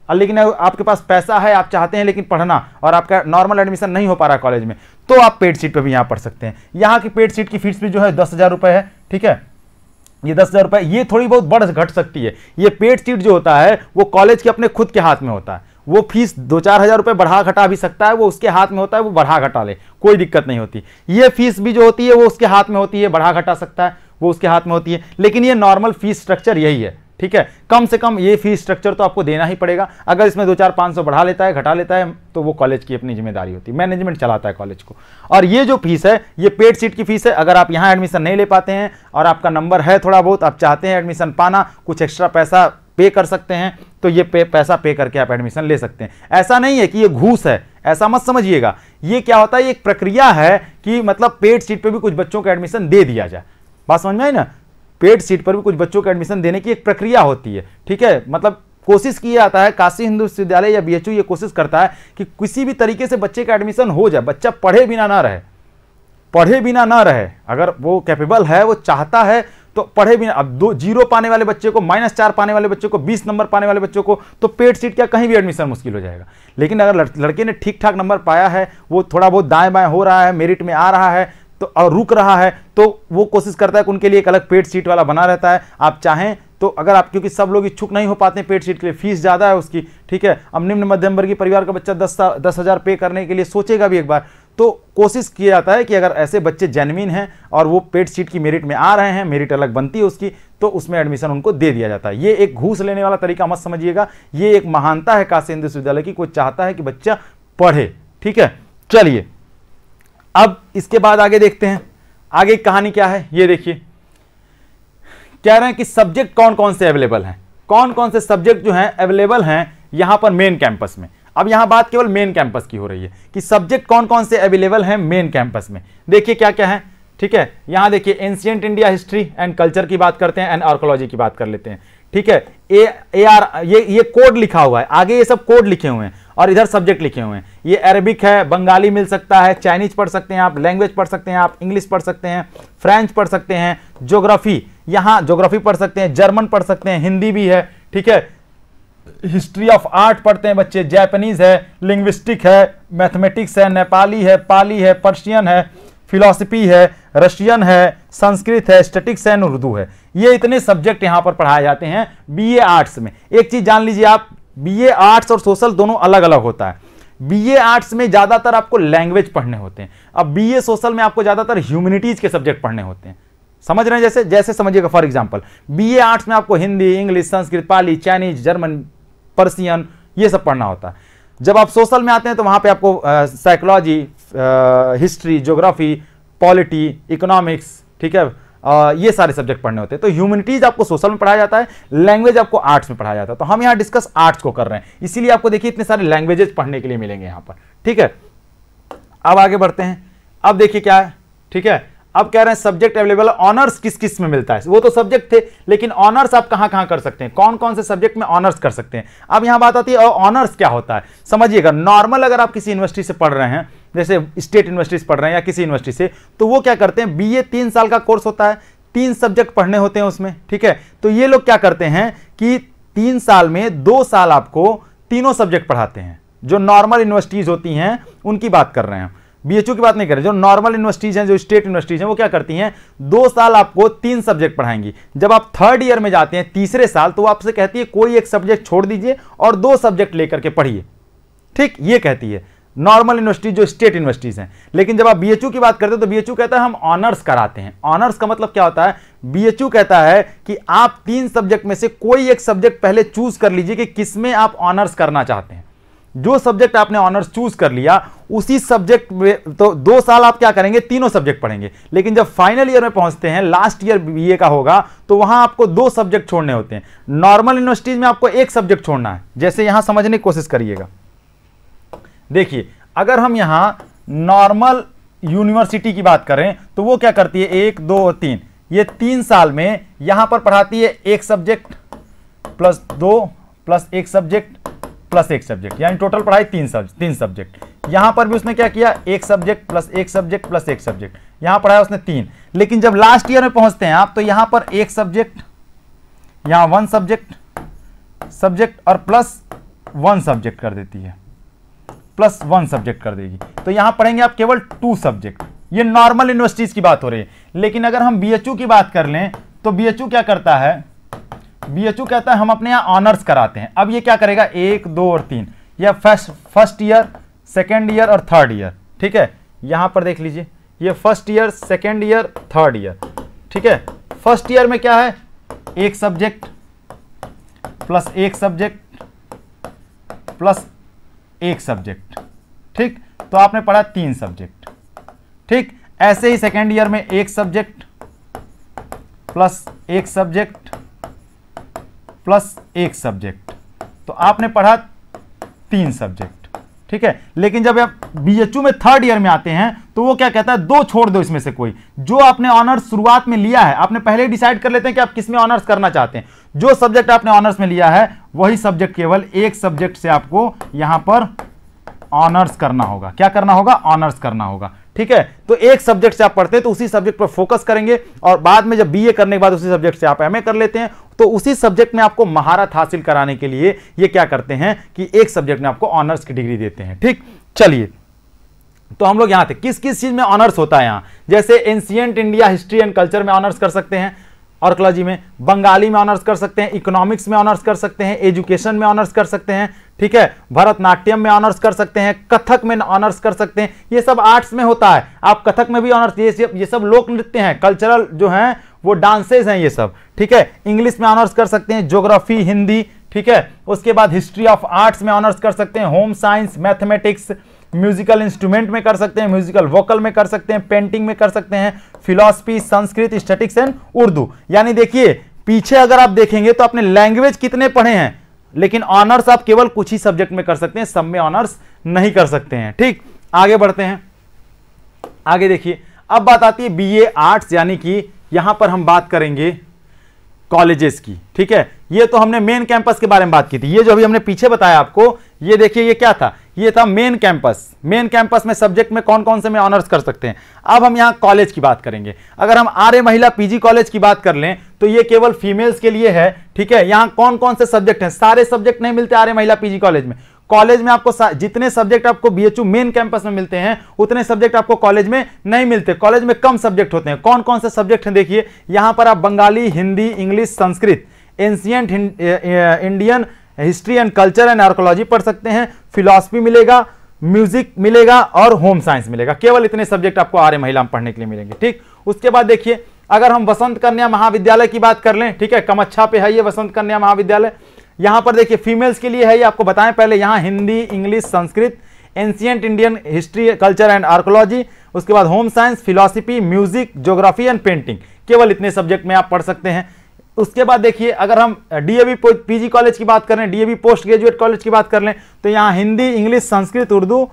लेकिन आपके पास पैसा है, आप चाहते हैं लेकिन पढ़ना, और आपका नॉर्मल एडमिशन नहीं हो पा रहा कॉलेज में, तो आप पेड सीट पे भी यहां पढ़ सकते हैं। यहां की पेड सीट की फीस भी जो है 10,000 रुपए है। ठीक है, ये 10,000 रुपए, ये थोड़ी बहुत बढ़ घट सकती है। ये पेड सीट जो होता है वो कॉलेज के अपने खुद के हाथ में होता है, वो फीस 2-4 हज़ार रुपये बढ़ा घटा भी सकता है, वो उसके हाथ में होता है, वो बढ़ा घटा ले, कोई दिक्कत नहीं होती। ये फीस भी जो होती है वो उसके हाथ में होती है, बढ़ा घटा सकता है, वो उसके हाथ में होती है। लेकिन ये नॉर्मल फीस स्ट्रक्चर यही है, ठीक है। कम से कम ये फीस स्ट्रक्चर तो आपको देना ही पड़ेगा। अगर इसमें 2-4-500 बढ़ा लेता है, घटा लेता है, तो वो कॉलेज की अपनी जिम्मेदारी होती है, मैनेजमेंट चलाता है कॉलेज को। और ये जो फीस है ये पेड सीट की फीस है। अगर आप यहाँ एडमिशन नहीं ले पाते हैं और आपका नंबर है थोड़ा बहुत, आप चाहते हैं एडमिशन पाना, कुछ एक्स्ट्रा पैसा पे कर सकते हैं, तो ये पैसा पे करके आप एडमिशन ले सकते हैं। ऐसा नहीं है कि ये घूस है, ऐसा मत समझिएगा। ये क्या होता है, ये एक प्रक्रिया है कि मतलब पेड सीट पे भी कुछ बच्चों को एडमिशन दे दिया जाए। बात समझ में आई ना? पेड सीट पर भी कुछ बच्चों को एडमिशन देने की एक प्रक्रिया होती है, ठीक है। मतलब कोशिश किया जाता है, काशी हिंदू विश्वविद्यालय या बीएचयू ये कोशिश करता है कि किसी भी तरीके से बच्चे का एडमिशन हो जाए, बच्चा पढ़े बिना ना रहे, पढ़े बिना ना रहे। अगर वो कैपेबल है, वो चाहता है तो पढ़े बिना। अब 0 पाने वाले बच्चे को, -4 पाने वाले बच्चे को, 20 नंबर पाने वाले बच्चों को तो पेड सीट क्या कहीं भी एडमिशन मुश्किल हो जाएगा। लेकिन अगर लड़के ने ठीक ठाक नंबर पाया है, वो थोड़ा बहुत दाएं बाएं हो रहा है, मेरिट में आ रहा है तो और रुक रहा है, तो वो कोशिश करता है कि उनके लिए एक अलग पेड सीट वाला बना रहता है। आप चाहें तो अगर आप, क्योंकि सब लोग इच्छुक नहीं हो पाते हैं पेड सीट के लिए, फीस ज़्यादा है उसकी, ठीक है। अब निम्न मध्यम वर्गीय परिवार का बच्चा 10,000 पे करने के लिए सोचेगा भी एक बार, तो कोशिश किया जाता है कि अगर ऐसे बच्चे जेन्युइन हैं और वो पेड सीट की मेरिट में आ रहे हैं, मेरिट अलग बनती है उसकी, तो उसमें एडमिशन उनको दे दिया जाता है। ये एक घूस लेने वाला तरीका मत समझिएगा, ये एक महानता है काशी हिंदू विश्वविद्यालय की। कोई चाहता है कि बच्चा पढ़े, ठीक है। चलिए अब इसके बाद आगे देखते हैं, आगे कहानी क्या है ये देखिए। कह रहे हैं कि सब्जेक्ट कौन कौन से अवेलेबल हैं, कौन कौन से सब्जेक्ट जो हैं अवेलेबल हैं यहां पर मेन कैंपस में। अब यहां बात केवल मेन कैंपस की हो रही है कि सब्जेक्ट कौन कौन से अवेलेबल हैं मेन कैंपस में। देखिए क्या क्या है, ठीक है। यहां देखिए ancient India history and culture की बात करते हैं, एंड आर्कोलॉजी की बात कर लेते हैं, ठीक है। ये कोड लिखा हुआ है, आगे ये सब कोड लिखे हुए हैं और इधर सब्जेक्ट लिखे हुए हैं। ये अरबिक है, बंगाली मिल सकता है, चाइनीज पढ़ सकते हैं आप, लैंग्वेज पढ़ सकते हैं आप, इंग्लिश पढ़ सकते हैं, फ्रेंच पढ़ सकते हैं, ज्योग्राफी, यहाँ ज्योग्राफी पढ़ सकते हैं, जर्मन पढ़ सकते हैं, हिंदी भी है, ठीक है। हिस्ट्री ऑफ आर्ट पढ़ते हैं बच्चे, जापानीज है, लिंग्विस्टिक है, मैथमेटिक्स है, नेपाली है, पाली है, पर्शियन है, फिलॉसफी है, रशियन है, संस्कृत है, स्टैटिक्स है, उर्दू है। ये इतने सब्जेक्ट यहाँ पर पढ़ाए जाते हैं बीए आर्ट्स में। एक चीज जान लीजिए आप, बीए आर्ट्स और सोशल दोनों अलग अलग होता है। बीए आर्ट्स में ज्यादातर आपको लैंग्वेज पढ़ने होते हैं, अब बीए सोशल में आपको ज्यादातर ह्यूमैनिटीज के सब्जेक्ट पढ़ने होते हैं। समझ रहे हैं? जैसे जैसे समझिएगा, फॉर एग्जांपल बीए आर्ट्स में आपको हिंदी, इंग्लिश, संस्कृत, पाली, चाइनीज, जर्मन, पर्शियन ये सब पढ़ना होता है। जब आप सोशल में आते हैं तो वहां पे आपको psychology, history, geography, polity, economics, ठीक है, ये सारे सब्जेक्ट पढ़ने होते हैं। तो ह्यूमैनिटीज आपको सोशल में पढ़ाया जाता है, लैंग्वेज आपको आर्ट्स में पढ़ाया जाता है। तो हम यहाँ डिस्कस आर्ट्स को कर रहे हैं, इसीलिए आपको देखिए इतने सारे लैंग्वेजेस पढ़ने के लिए मिलेंगे यहाँ पर, ठीक है। अब आगे बढ़ते हैं, अब देखिए क्या है, ठीक है। अब कह रहे हैं सब्जेक्ट अवेलेबल, ऑनर्स किस किस में मिलता है। वो तो सब्जेक्ट थे, लेकिन ऑनर्स आप कहां कहां कर सकते हैं, कौन कौन से सब्जेक्ट में ऑनर्स कर सकते हैं। अब यहां बात आती है ऑनर्स क्या होता है। समझिएगा, नॉर्मल अगर आप किसी यूनिवर्सिटी से पढ़ रहे हैं, जैसे स्टेट यूनिवर्सिटी से पढ़ रहे हैं या किसी यूनिवर्सिटी से, तो वो क्या करते हैं, बीए 3 साल का कोर्स होता है, 3 सब्जेक्ट पढ़ने होते हैं उसमें, ठीक है। तो ये लोग क्या करते हैं कि 3 साल में 2 साल आपको तीनों सब्जेक्ट पढ़ाते हैं। जो नॉर्मल यूनिवर्सिटीज होती हैं उनकी बात कर रहे हैं, बीएचयू की बात नहीं कर रहे। जो नॉर्मल यूनिवर्सिटीज हैं, जो स्टेट यूनिवर्सिटीज हैं, वो क्या करती हैं, 2 साल आपको 3 सब्जेक्ट पढ़ाएंगी। जब आप 3rd ईयर में जाते हैं, तीसरे साल, तो वो आपसे कहती है कोई एक सब्जेक्ट छोड़ दीजिए और 2 सब्जेक्ट लेकर के पढ़िए, ठीक, ये कहती है नॉर्मल यूनिवर्सिटी, जो स्टेट यूनिवर्सिटीज हैं। लेकिन जब आप बीएचयू की बात करते हो तो बीएचयू कहता है हम ऑनर्स कराते हैं। ऑनर्स का मतलब क्या होता है, बीएचयू कहता है कि आप 3 सब्जेक्ट में से कोई एक सब्जेक्ट पहले चूज कर लीजिए कि किसमें आप ऑनर्स करना चाहते हैं। जो सब्जेक्ट आपने ऑनर्स चूज कर लिया, उसी सब्जेक्ट में तो 2 साल आप क्या करेंगे, तीनों सब्जेक्ट पढ़ेंगे। लेकिन जब फाइनल ईयर में पहुंचते हैं, लास्ट ईयर बीए का होगा, तो वहां आपको 2 सब्जेक्ट छोड़ने होते हैं। नॉर्मल यूनिवर्सिटीज में आपको 1 सब्जेक्ट छोड़ना है। जैसे यहां समझने की कोशिश करिएगा, देखिए अगर हम यहां नॉर्मल यूनिवर्सिटी की बात करें तो वो क्या करती है, 1, 2 और 3, ये 3 साल में यहां पर पढ़ाती है 1 subject plus 2 plus 1 subject plus 1 subject, यानी टोटल पढ़ाई 3 सब्जेक्ट। यहां पर भी उसने क्या किया, 1 subject plus 1 subject plus 1 subject, यहां पढ़ाया उसने 3। लेकिन जब लास्ट ईयर में पहुंचते हैं आप, तो यहां पर 1 सब्जेक्ट, यहां 1 सब्जेक्ट और प्लस 1 सब्जेक्ट कर देती है, प्लस 1 सब्जेक्ट कर देगी। तो यहां पढ़ेंगे आप केवल 2 सब्जेक्ट। ये नॉर्मल यूनिवर्सिटीज की बात हो रही है। लेकिन अगर हम बीएचयू की बात कर लें तो बीएचयू क्या करता है, बीएचयू कहता है हम अपने यहां ऑनर्स कराते हैं। अब ये क्या करेगा, 1, 2 और 3, या फर्स्ट ईयर, सेकेंड ईयर और थर्ड ईयर, ठीक है। यहां पर देख लीजिए, ये first year, second year, third year, ठीक है। फर्स्ट ईयर में क्या है, एक सब्जेक्ट प्लस एक सब्जेक्ट प्लस एक सब्जेक्ट, ठीक। तो आपने पढ़ा 3 सब्जेक्ट, ठीक। ऐसे ही सेकेंड ईयर में एक सब्जेक्ट प्लस एक सब्जेक्ट प्लस एक सब्जेक्ट, तो आपने पढ़ा 3 सब्जेक्ट, ठीक है। लेकिन जब आप बीएचयू में थर्ड ईयर में आते हैं तो वो क्या कहता है, 2 छोड़ दो इसमें से कोई, जो आपने ऑनर्स शुरुआत में लिया है, आपने पहले ही डिसाइड कर लेते हैं कि आप किस में ऑनर्स करना चाहते हैं। जो सब्जेक्ट आपने ऑनर्स में लिया है वही सब्जेक्ट, केवल एक सब्जेक्ट से आपको यहां पर ऑनर्स करना होगा। क्या करना होगा, ऑनर्स करना होगा, ठीक है। तो एक सब्जेक्ट से आप पढ़ते हैं तो उसी सब्जेक्ट पर फोकस करेंगे, और बाद में जब बीए करने के बाद उसी सब्जेक्ट से आप एमए कर लेते हैं, तो उसी सब्जेक्ट में आपको महारत हासिल कराने के लिए ये क्या करते हैं कि एक सब्जेक्ट में आपको ऑनर्स की डिग्री देते हैं, ठीक। चलिए, तो हम लोग यहां थे, किस किस चीज में ऑनर्स होता है यहां, जैसे ancient India history and culture में ऑनर्स कर सकते हैं, आर्कियोलॉजी में, बंगाली में ऑनर्स कर सकते हैं, इकोनॉमिक्स में ऑनर्स कर सकते हैं, एजुकेशन में ऑनर्स कर सकते हैं, ठीक है। भरतनाट्यम में ऑनर्स कर सकते हैं, कथक में ऑनर्स कर सकते हैं, ये सब आर्ट्स में होता है। आप कथक में भी ऑनर्स, ये सब लोक नृत्य हैं, कल्चरल जो हैं वो डांसेस हैं ये सब, ठीक है। इंग्लिश में ऑनर्स कर सकते हैं, ज्योग्राफी, हिंदी, ठीक है। उसके बाद हिस्ट्री ऑफ आर्ट्स में ऑनर्स कर सकते हैं, home science, mathematics, musical instrument में कर सकते हैं, म्यूजिकल वोकल में कर सकते हैं, पेंटिंग में कर सकते हैं, philosophy, Sanskrit, statics and Urdu. यानी देखिए, पीछे अगर आप देखेंगे तो आपने लैंग्वेज कितने पढ़े हैं, लेकिन ऑनर्स आप केवल कुछ ही सब्जेक्ट में कर सकते हैं, सब में ऑनर्स नहीं कर सकते हैं, ठीक। आगे बढ़ते हैं, आगे देखिए, अब बात आती है बीए आर्ट्स, यानी कि यहां पर हम बात करेंगे कॉलेजेस की, ठीक है। ये तो हमने मेन कैंपस के बारे में बात की थी, ये जो अभी हमने पीछे बताया आपको, ये देखिए ये क्या था, ये था मेन कैंपस। मेन कैंपस में सब्जेक्ट में कौन कौन से में ऑनर्स कर सकते हैं। अब हम यहां कॉलेज की बात करेंगे। अगर हम आर्य महिला पीजी कॉलेज की बात कर लें तो ये केवल फीमेल्स के लिए है, ठीक है। यहां कौन कौन से सब्जेक्ट हैं, सारे सब्जेक्ट नहीं मिलते आर्य महिला पीजी कॉलेज में। कॉलेज में आपको जितने सब्जेक्ट आपको बीएचयू मेन कैंपस में मिलते हैं उतने सब्जेक्ट आपको कॉलेज में नहीं मिलते। कॉलेज में कम सब्जेक्ट होते हैं। कौन कौन से सब्जेक्ट हैं देखिए, यहां पर आप Bengali, Hindi, English, Sanskrit, ancient Indian history and culture and archaeology पढ़ सकते हैं, फिलॉसफी मिलेगा, म्यूजिक मिलेगा और होम साइंस मिलेगा। केवल इतने सब्जेक्ट आपको आर्य महिला में पढ़ने के लिए मिलेंगे, ठीक। उसके बाद देखिए, अगर हम वसंत कन्या महाविद्यालय की बात कर लें, ठीक है, कमच्छा पे है ये वसंत कन्या महाविद्यालय। यहां पर देखिए फीमेल्स के लिए है, ये आपको बताएं पहले, यहां Hindi, English, Sanskrit, ancient Indian history, culture and archaeology, उसके बाद home science, philosophy, music, geography and painting, केवल इतने सब्जेक्ट में आप पढ़ सकते हैं। उसके बाद देखिए, अगर हम डीएवी पीजी कॉलेज की बात करें, डीएवी पोस्ट ग्रेजुएट कॉलेज की बात कर लें, तो यहां Hindi, English, Sanskrit, Urdu,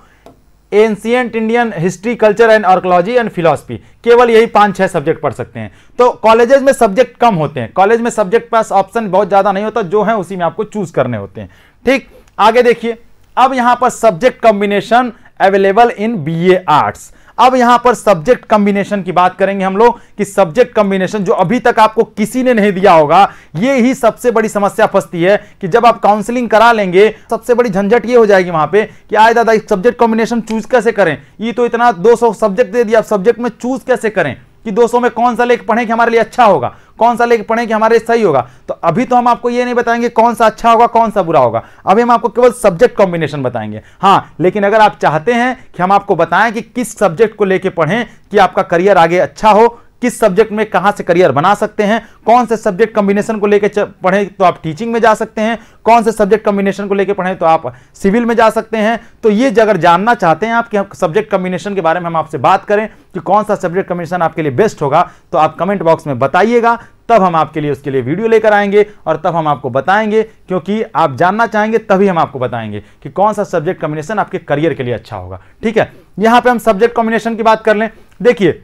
ancient Indian history, culture and archaeology and philosophy, केवल यही 5-6 सब्जेक्ट पढ़ सकते हैं। तो कॉलेजेस में सब्जेक्ट कम होते हैं, कॉलेज में सब्जेक्ट पास ऑप्शन बहुत ज्यादा नहीं होता, जो है उसी में आपको चूज करने होते हैं, ठीक। आगे देखिए, अब यहां पर subject combination available in BA arts. अब यहां पर सब्जेक्ट कॉम्बिनेशन की बात करेंगे हम लोग कि सब्जेक्ट कॉम्बिनेशन जो अभी तक आपको किसी ने नहीं दिया होगा, ये ही सबसे बड़ी समस्या फंसती है कि जब आप काउंसलिंग करा लेंगे, सबसे बड़ी झंझट ये हो जाएगी वहां पे कि आए दादा सब्जेक्ट कॉम्बिनेशन चूज कैसे करें, ये तो इतना 200 सब्जेक्ट दे दिया, सब्जेक्ट में चूज कैसे करें कि 200 में कौन सा लेके पढ़ें कि हमारे लिए अच्छा होगा, कौन सा लेके पढ़ें कि हमारे लिए सही होगा। तो अभी तो हम आपको ये नहीं बताएंगे कौन सा अच्छा होगा कौन सा बुरा होगा, अभी हम आपको केवल सब्जेक्ट कॉम्बिनेशन बताएंगे। हाँ, लेकिन अगर आप चाहते हैं कि हम आपको बताएं कि किस सब्जेक्ट को लेके पढ़ें कि आपका करियर आगे अच्छा हो, किस सब्जेक्ट में कहां से करियर बना सकते हैं, कौन से सब्जेक्ट कॉम्बिनेशन को लेकर पढ़ें तो आप टीचिंग में जा सकते हैं, कौन से सब्जेक्ट कॉम्बिनेशन को लेकर पढ़ें तो आप सिविल में जा सकते हैं। तो ये अगर जानना चाहते हैं आप कि सब्जेक्ट कॉम्बिनेशन के बारे में हम आपसे बात करें कि कौन सा सब्जेक्ट कॉम्बिनेशन आपके लिए बेस्ट होगा, तो आप कमेंट बॉक्स में बताइएगा, तब हम आपके लिए उसके लिए वीडियो लेकर आएंगे और तब हम आपको बताएंगे, क्योंकि आप जानना चाहेंगे तभी हम आपको बताएंगे कि कौन सा सब्जेक्ट कॉम्बिनेशन आपके करियर के लिए अच्छा होगा, ठीक है। यहां पे हम सब्जेक्ट कॉम्बिनेशन की बात कर लें, देखिए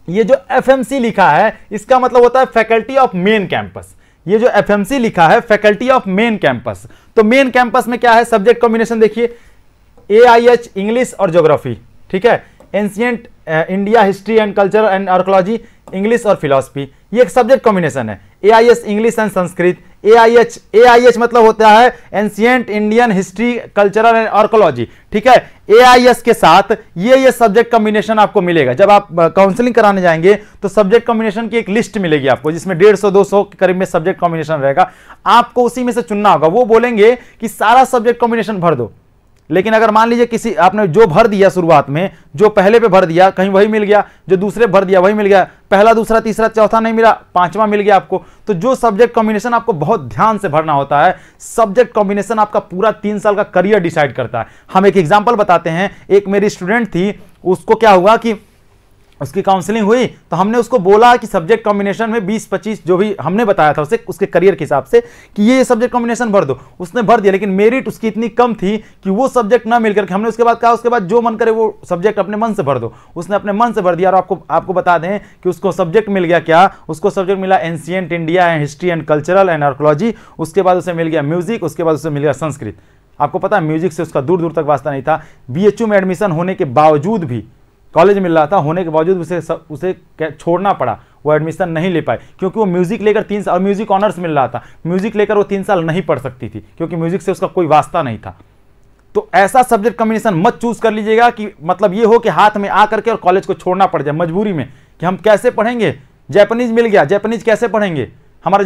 ये जो एफएमसी लिखा है इसका मतलब होता है फैकल्टी ऑफ मेन कैंपस। ये जो एफएमसी लिखा है फैकल्टी ऑफ मेन कैंपस, तो मेन कैंपस में क्या है सब्जेक्ट कॉम्बिनेशन देखिए, एआईएच इंग्लिश और ज्योग्राफी, ठीक है, ancient India history and culture and archaeology English और फिलॉसफी, ये एक सब्जेक्ट कॉम्बिनेशन है। AIS English and Sanskrit, AIH मतलब होता है ancient Indian history cultural and archaeology, ठीक है। एआईएस के साथ ये सब्जेक्ट कॉम्बिनेशन आपको मिलेगा। जब आप काउंसलिंग कराने जाएंगे तो सब्जेक्ट कॉम्बिनेशन की एक लिस्ट मिलेगी आपको, जिसमें 150-200 के करीब में सब्जेक्ट कॉम्बिनेशन रहेगा। आपको उसी में से चुनना होगा। वो बोलेंगे कि सारा सब्जेक्ट कॉम्बिनेशन भर दो, लेकिन अगर मान लीजिए किसी आपने जो भर दिया शुरुआत में, जो पहले पे भर दिया कहीं वही मिल गया, जो दूसरे भर दिया वही मिल गया, पहला दूसरा तीसरा चौथा नहीं मिला, पांचवा मिल गया आपको, तो जो सब्जेक्ट कॉम्बिनेशन आपको बहुत ध्यान से भरना होता है। सब्जेक्ट कॉम्बिनेशन आपका पूरा 3 साल का करियर डिसाइड करता है। हम एक एग्जांपल बताते हैं। एक मेरी स्टूडेंट थी, उसको क्या हुआ कि उसकी काउंसलिंग हुई तो हमने उसको बोला कि सब्जेक्ट कॉम्बिनेशन में 20-25 जो भी हमने बताया था उसे उसके करियर के हिसाब से कि ये सब्जेक्ट कॉम्बिनेशन भर दो। उसने भर दिया, लेकिन मेरिट उसकी इतनी कम थी कि वो सब्जेक्ट ना मिलकर के हमने उसके बाद कहा उसके बाद जो मन करे वो सब्जेक्ट अपने मन से भर दो। उसने अपने मन से भर दिया। और आपको बता दें कि उसको सब्जेक्ट मिल गया क्या, उसको सब्जेक्ट मिला ancient India and history and cultural and archaeology. उसके बाद उसे मिल गया म्यूजिक, उसके बाद उसे मिल गया संस्कृत। आपको पता है म्यूजिक से उसका दूर दूर तक वास्ता नहीं था। BHU में एडमिशन होने के बावजूद भी, कॉलेज मिल रहा था होने के बावजूद उसे छोड़ना पड़ा, वो एडमिशन नहीं ले पाए क्योंकि वो म्यूजिक लेकर 3 साल, म्यूजिक ऑनर्स मिल रहा था, म्यूजिक लेकर वो 3 साल नहीं पढ़ सकती थी क्योंकि म्यूजिक से उसका कोई वास्ता नहीं था। तो ऐसा सब्जेक्ट कॉम्बिनेशन मत चूज कर लीजिएगा कि मतलब ये हो कि हाथ में आ करके और कॉलेज को छोड़ना पड़ जाए मजबूरी में कि हम कैसे पढ़ेंगे। जापानीज मिल गया, जापानीज कैसे पढ़ेंगे, हमारा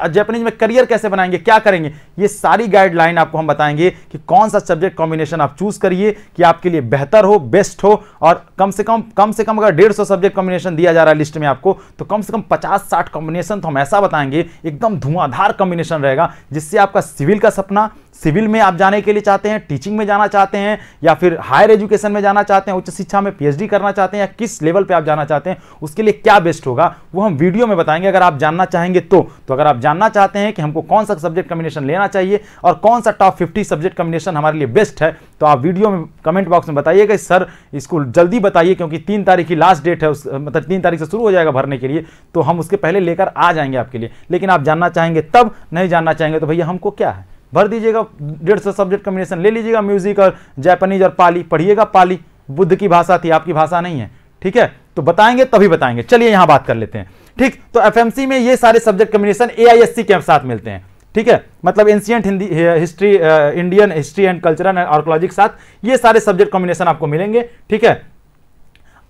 जापानीज में करियर कैसे बनाएंगे, क्या करेंगे, ये सारी गाइडलाइन आपको हम बताएंगे कि कौन सा सब्जेक्ट कॉम्बिनेशन आप चूज करिए कि आपके लिए बेहतर हो, बेस्ट हो। और कम से कम अगर 150 सब्जेक्ट कॉम्बिनेशन दिया जा रहा है लिस्ट में आपको, तो कम से कम 50-60 कॉम्बिनेशन तो हम ऐसा बताएंगे एकदम धुआंधार कॉम्बिनेशन रहेगा, जिससे आपका सिविल का सपना, सिविल में आप जाने के लिए चाहते हैं, टीचिंग में जाना चाहते हैं, या फिर हायर एजुकेशन में जाना चाहते हैं, उच्च शिक्षा में PhD करना चाहते हैं, या किस लेवल पे आप जाना चाहते हैं, उसके लिए क्या बेस्ट होगा वो हम वीडियो में बताएंगे। अगर आप जानना चाहेंगे तो अगर आप जानना चाहते हैं कि हमको कौन सा सब्जेक्ट कॉम्बिनेशन लेना चाहिए और कौन सा टॉप 50 सब्जेक्ट कॉम्बिनेशन हमारे लिए बेस्ट है, तो आप वीडियो में कमेंट बॉक्स में बताइएगा। सर इसको जल्दी बताइए क्योंकि 3 तारीख की लास्ट डेट है, मतलब 3 तारीख से शुरू हो जाएगा भरने के लिए, तो हम उसके पहले लेकर आ जाएंगे आपके लिए। लेकिन आप जानना चाहेंगे तब, नहीं जानना चाहेंगे तो भैया हमको क्या है, भर दीजिएगा। 150 सब्जेक्ट कॉम्बिनेशन ले लीजिएगा, म्यूजिक और जापानीज और पाली पढ़िएगा। पाली बुद्ध की भाषा थी, आपकी भाषा नहीं है, ठीक है, तो बताएंगे तभी बताएंगे। चलिए यहां बात कर लेते हैं, ठीक। तो FMC में ये सारे सब्जेक्ट कॉम्बिनेशन AISC के साथ मिलते हैं, ठीक है, मतलब ancient history, Indian history and cultural and archaeology के साथ ये सारे सब्जेक्ट कॉम्बिनेशन आपको मिलेंगे, ठीक है।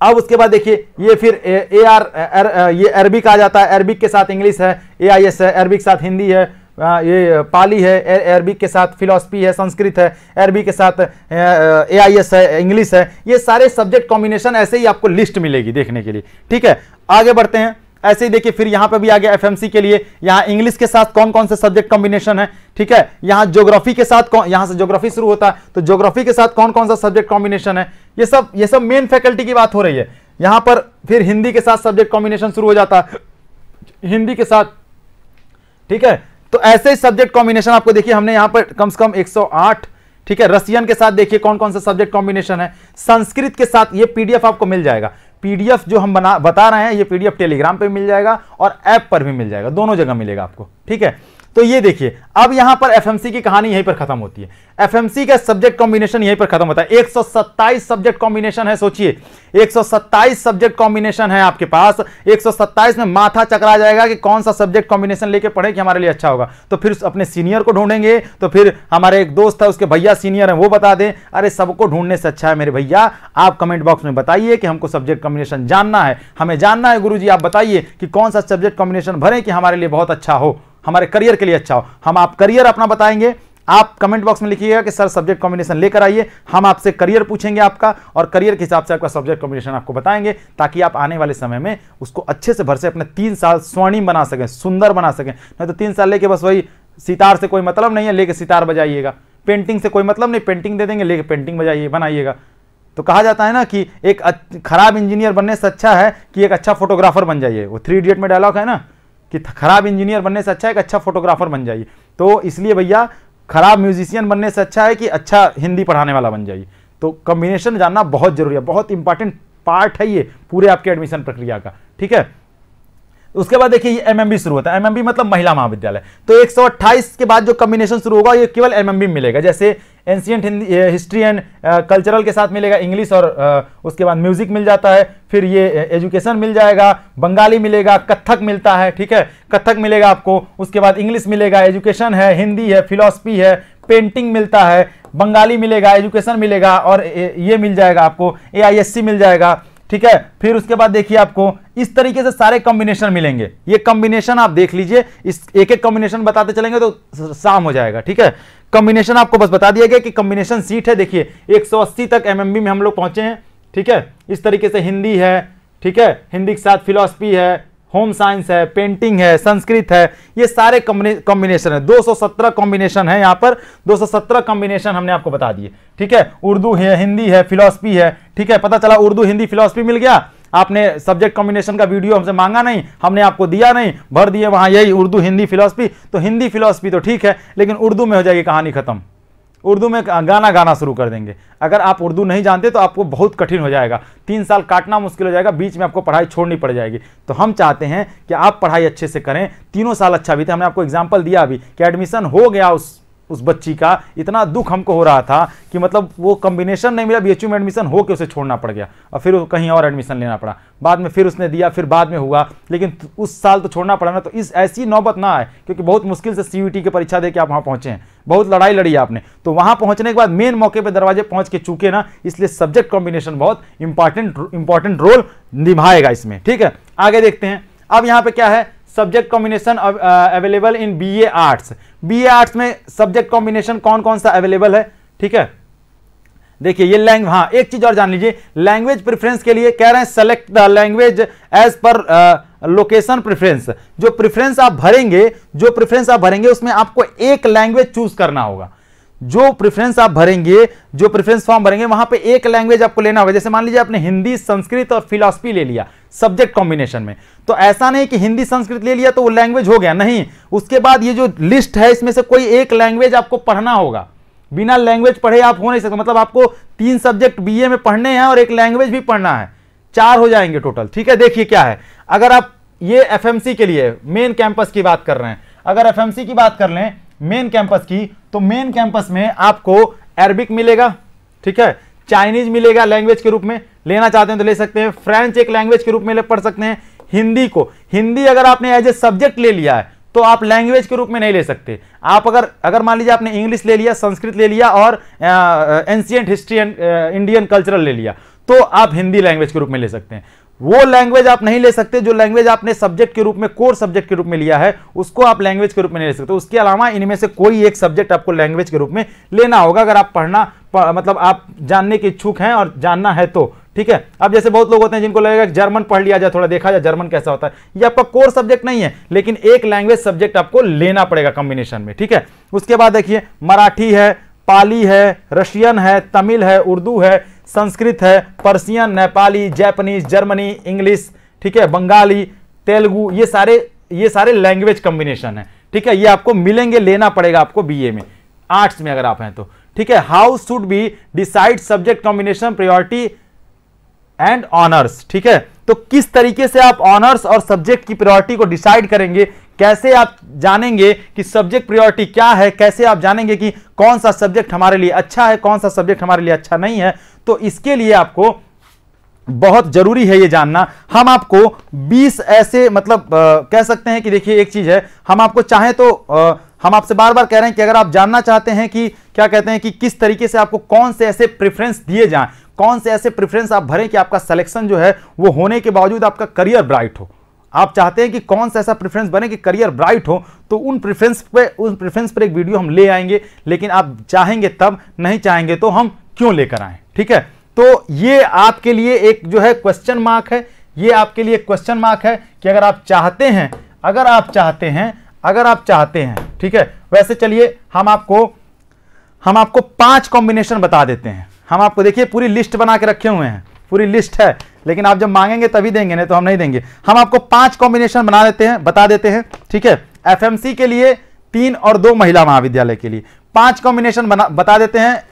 अब उसके बाद देखिए ये फिर ये अरबिक आ जाता है, अरबिक के साथ इंग्लिश है, AIS है, अरबिक के साथ हिंदी है, ये पाली है, अरबिक के साथ फिलॉसफी है, संस्कृत है, अरबी के साथ AIS है, इंग्लिश है। ये सारे सब्जेक्ट कॉम्बिनेशन ऐसे ही आपको लिस्ट मिलेगी देखने के लिए, ठीक है। आगे बढ़ते हैं, ऐसे ही देखिए फिर यहां पे भी आ गया FMC के लिए, यहां इंग्लिश के साथ कौन कौन से सब्जेक्ट कॉम्बिनेशन है, ठीक है। यहां ज्योग्राफी के साथ यहां से ज्योग्राफी शुरू होता है, तो ज्योग्राफी के साथ कौन कौन सा सब्जेक्ट कॉम्बिनेशन है, ये सब मेन फैकल्टी की बात हो रही है। यहां पर फिर हिंदी के साथ सब्जेक्ट कॉम्बिनेशन शुरू हो जाता है, हिंदी के साथ, ठीक है। तो ऐसे ही सब्जेक्ट कॉम्बिनेशन आपको देखिए हमने यहां पर कम से कम 108, ठीक है। रसियन के साथ देखिए कौन कौन सा सब्जेक्ट कॉम्बिनेशन है। संस्कृत के साथ ये PDF आपको मिल जाएगा, PDF जो हम बता रहे हैं ये PDF टेलीग्राम पे मिल जाएगा और ऐप पर भी मिल जाएगा, दोनों जगह मिलेगा आपको, ठीक है। तो ये देखिए अब यहां पर FMC की कहानी यहीं पर खत्म होती है। FMC का सब्जेक्ट कॉम्बिनेशन यहीं पर खत्म होता है। 127 सब्जेक्ट कॉम्बिनेशन है, सोचिए 127 सब्जेक्ट कॉम्बिनेशन है आपके पास। 127 में माथा चकरा जाएगा कि कौन सा सब्जेक्ट कॉम्बिनेशन लेके पढ़े कि हमारे लिए अच्छा होगा। तो फिर अपने सीनियर को ढूंढेंगे, तो फिर हमारे एक दोस्त है उसके भैया सीनियर है वो बता दें। अरे सबको ढूंढने से अच्छा है मेरे भैया आप कमेंट बॉक्स में बताइए कि हमको सब्जेक्ट कॉम्बिनेशन जानना है, हमें जानना है गुरुजी, आप बताइए कि कौन सा सब्जेक्ट कॉम्बिनेशन भरें कि हमारे लिए बहुत अच्छा हो, हमारे करियर के लिए अच्छा हो। हम आप करियर अपना बताएंगे, आप कमेंट बॉक्स में लिखिएगा कि सर सब्जेक्ट कॉम्बिनेशन लेकर आइए, हम आपसे करियर पूछेंगे आपका और करियर के हिसाब से आपका सब्जेक्ट कॉम्बिनेशन आपको बताएंगे, ताकि आप आने वाले समय में उसको अच्छे से भर से अपने 3 साल स्वर्णिम बना सकें, सुंदर बना सकें। नहीं तो 3 साल लेके बस वही सितार से कोई मतलब नहीं है, लेके सितार बजाइएगा। पेंटिंग से कोई मतलब नहीं, पेंटिंग दे देंगे लेके पेंटिंग बजाइए बनाइएगा। तो कहा जाता है ना कि एक खराब इंजीनियर बनने से अच्छा है कि एक अच्छा फोटोग्राफर बन जाइए। वो 3 इडियट में डायलॉग है ना कि खराब इंजीनियर बनने से अच्छा है कि अच्छा फोटोग्राफर बन जाइए। तो इसलिए भैया खराब म्यूजिशियन बनने से अच्छा है कि अच्छा हिंदी पढ़ाने वाला बन जाइए। तो कॉम्बिनेशन जानना बहुत जरूरी है, बहुत इंपॉर्टेंट पार्ट है ये पूरे आपके एडमिशन प्रक्रिया का, ठीक है। उसके बाद देखिए ये MMB शुरू होता है। MMB मतलब महिला महाविद्यालय। तो 128 के बाद जो कॉम्बिनेशन शुरू होगा ये केवल MMB में मिलेगा। जैसे एंशिएंट हिस्ट्री एंड कल्चरल के साथ मिलेगा इंग्लिश, और उसके बाद म्यूजिक मिल जाता है, फिर ये एजुकेशन मिल जाएगा, बंगाली मिलेगा, कथक मिलता है, ठीक है, कथक मिलेगा आपको। उसके बाद इंग्लिश मिलेगा, एजुकेशन है, हिंदी है, फिलॉसफी है, पेंटिंग मिलता है, बंगाली मिलेगा, एजुकेशन मिलेगा, और ये मिल जाएगा आपको AISC मिल जाएगा, ठीक है। फिर उसके बाद देखिए आपको इस तरीके से सारे कॉम्बिनेशन मिलेंगे। ये कॉम्बिनेशन आप देख लीजिए, इस एक एक कॉम्बिनेशन बताते चलेंगे तो शाम हो जाएगा, ठीक है। कॉम्बिनेशन आपको बस बता दिया गया कि कॉम्बिनेशन सीट है, देखिए 180 तक एमएमबी में हम लोग पहुंचे हैं, ठीक है। इस तरीके से हिंदी है, ठीक है, हिंदी के साथ फिलॉसफी है, होम साइंस है, पेंटिंग है, संस्कृत है, ये सारे कॉम्बिनेशन है। 217 कॉम्बिनेशन है यहाँ पर, 217 कॉम्बिनेशन हमने आपको बता दिए, ठीक है। उर्दू है, हिंदी है, फिलॉसफी है, ठीक है। पता चला उर्दू हिंदी फिलॉसफी मिल गया, आपने सब्जेक्ट कॉम्बिनेशन का वीडियो हमसे मांगा नहीं, हमने आपको दिया नहीं, भर दिए वहां यही उर्दू हिंदी फिलॉसफी। तो हिंदी फिलॉसफी तो ठीक है, लेकिन उर्दू में हो जाएगी कहानी खत्म, उर्दू में गाना गाना शुरू कर देंगे। अगर आप उर्दू नहीं जानते तो आपको बहुत कठिन हो जाएगा, 3 साल काटना मुश्किल हो जाएगा, बीच में आपको पढ़ाई छोड़नी पड़ जाएगी। तो हम चाहते हैं कि आप पढ़ाई अच्छे से करें, तीनों साल अच्छा बीते। हमने आपको एग्जाम्पल दिया अभी कि एडमिशन हो गया उस बच्ची का, इतना दुख हमको हो रहा था कि मतलब वो कॉम्बिनेशन नहीं मिला, बीएचयू में एडमिशन हो के उसे छोड़ना पड़ गया और फिर कहीं और एडमिशन लेना पड़ा। बाद में फिर उसने दिया, फिर बाद में हुआ, लेकिन उस साल तो छोड़ना पड़ा ना। तो इस ऐसी नौबत ना आए, क्योंकि बहुत मुश्किल से सीयूटी की परीक्षा दे के आप वहाँ पहुँचे हैं, बहुत लड़ाई लड़ी आपने। तो वहाँ पहुँचने के बाद मेन मौके पर दरवाजे पहुँच के चूके ना, इसलिए सब्जेक्ट कॉम्बिनेशन बहुत इंपॉर्टेंट रोल निभाएगा इसमें, ठीक है। आगे देखते हैं अब यहाँ पे क्या है, subject combination available in BA arts. BA arts में सब्जेक्ट कॉम्बिनेशन कौन कौन सा अवेलेबल है, ठीक है। देखिए ये लैंग्वेज, हाँ एक चीज और जान लीजिए, लैंग्वेज प्रेफरेंस के लिए कह रहे हैं select the language as per location preference. जो प्रेफरेंस आप भरेंगे उसमें आपको एक लैंग्वेज चूज करना होगा। जो प्रेफरेंस आप भरेंगे, जो प्रेफरेंस फॉर्म भरेंगे, वहां पे एक लैंग्वेज आपको लेना होगा। जैसे मान लीजिए आपने हिंदी, संस्कृत और फिलॉसफी ले लिया सब्जेक्ट कॉम्बिनेशन में, तो ऐसा नहीं कि हिंदी संस्कृत ले लिया तो वो लैंग्वेज हो गया, नहीं। उसके बाद ये जो लिस्ट है इसमें से कोई एक लैंग्वेज आपको पढ़ना होगा। बिना लैंग्वेज पढ़े आप हो नहीं सकते, मतलब आपको 3 सब्जेक्ट बीए में पढ़ने हैं और एक लैंग्वेज भी पढ़ना है, 4 हो जाएंगे टोटल, ठीक है। देखिए क्या है, अगर आप ये एफएमसी के लिए मेन कैंपस की बात कर रहे हैं, अगर एफएमसी की बात कर लें मेन कैंपस की, तो मेन कैंपस में आपको अरबिक मिलेगा, ठीक है, चाइनीज मिलेगा लैंग्वेज के रूप में, लेना चाहते हैं तो ले सकते हैं, फ्रेंच एक लैंग्वेज के रूप में पढ़ सकते हैं, हिंदी अगर आपने एज ए सब्जेक्ट ले लिया है तो आप लैंग्वेज के रूप में नहीं ले सकते। आप अगर मान लीजिए आपने इंग्लिश ले लिया, संस्कृत ले लिया और ancient history and Indian cultural ले लिया, तो आप हिंदी लैंग्वेज के रूप में ले सकते हैं। वो लैंग्वेज आप नहीं ले सकते जो लैंग्वेज आपने सब्जेक्ट के रूप में, कोर सब्जेक्ट के रूप में लिया है, उसको आप लैंग्वेज के रूप में नहीं ले सकते। उसके अलावा इनमें से कोई एक सब्जेक्ट आपको लैंग्वेज के रूप में लेना होगा, अगर आप मतलब आप जानने के इच्छुक हैं और जानना है तो, ठीक है। अब जैसे बहुत लोग होते हैं जिनको लगेगा कि जर्मन पढ़ लिया जाए, थोड़ा देखा जाए जर्मन कैसा होता है, ये आपका कोर सब्जेक्ट नहीं है, लेकिन एक लैंग्वेज सब्जेक्ट आपको लेना पड़ेगा कॉम्बिनेशन में, ठीक है। उसके बाद देखिए मराठी है, पाली है, रशियन है, तमिल है, उर्दू है, संस्कृत है, Persian, Nepali, Japanese, Germany, English, ठीक है, बंगाली, तेलुगु, ये सारे लैंग्वेज कॉम्बिनेशन है, ठीक है। ये आपको मिलेंगे, लेना पड़ेगा आपको बीए में, आर्ट्स में अगर आप हैं तो, ठीक है। How should be decide subject combination priority and honours, ठीक है। तो किस तरीके से आप ऑनर्स और सब्जेक्ट की प्रायोरिटी को डिसाइड करेंगे, कैसे आप जानेंगे कि सब्जेक्ट प्रायोरिटी क्या है, कैसे आप जानेंगे कि कौन सा सब्जेक्ट हमारे लिए अच्छा है, कौन सा सब्जेक्ट हमारे लिए अच्छा नहीं है। तो इसके लिए आपको बहुत जरूरी है ये जानना। हम आपको 20 ऐसे मतलब कह सकते हैं कि देखिए एक चीज है, हम आपको चाहें तो हम आपसे बार बार कह रहे हैं कि अगर आप जानना चाहते हैं कि क्या कहते हैं कि किस तरीके से आपको कौन से ऐसे प्रेफरेंस दिए जाएं, कौन से ऐसे प्रेफरेंस आप भरें कि आपका सिलेक्शन जो है वो होने के बावजूद आपका करियर ब्राइट हो। आप चाहते हैं कि कौन सा ऐसा प्रेफरेंस बने कि करियर ब्राइट हो, तो उन प्रेफरेंस पर एक वीडियो हम ले आएंगे, लेकिन आप चाहेंगे तब, नहीं चाहेंगे तो हम क्यों लेकर आए, ठीक है। तो ये आपके लिए एक जो है क्वेश्चन मार्क है, ये आपके लिए क्वेश्चन मार्क है कि अगर आप चाहते हैं, अगर आप चाहते हैं, ठीक है। वैसे चलिए हम आपको 5 कॉम्बिनेशन बता देते हैं। हम आपको देखिए पूरी लिस्ट बना के रखे हुए हैं, पूरी लिस्ट है, लेकिन आप जब मांगेंगे तभी देंगे, नहीं तो हम नहीं देंगे। हम आपको 5 कॉम्बिनेशन बता देते हैं, ठीक है। एफएमसी के लिए 3 और 2 महिला महाविद्यालय के लिए 5 कॉम्बिनेशन बता देते हैं।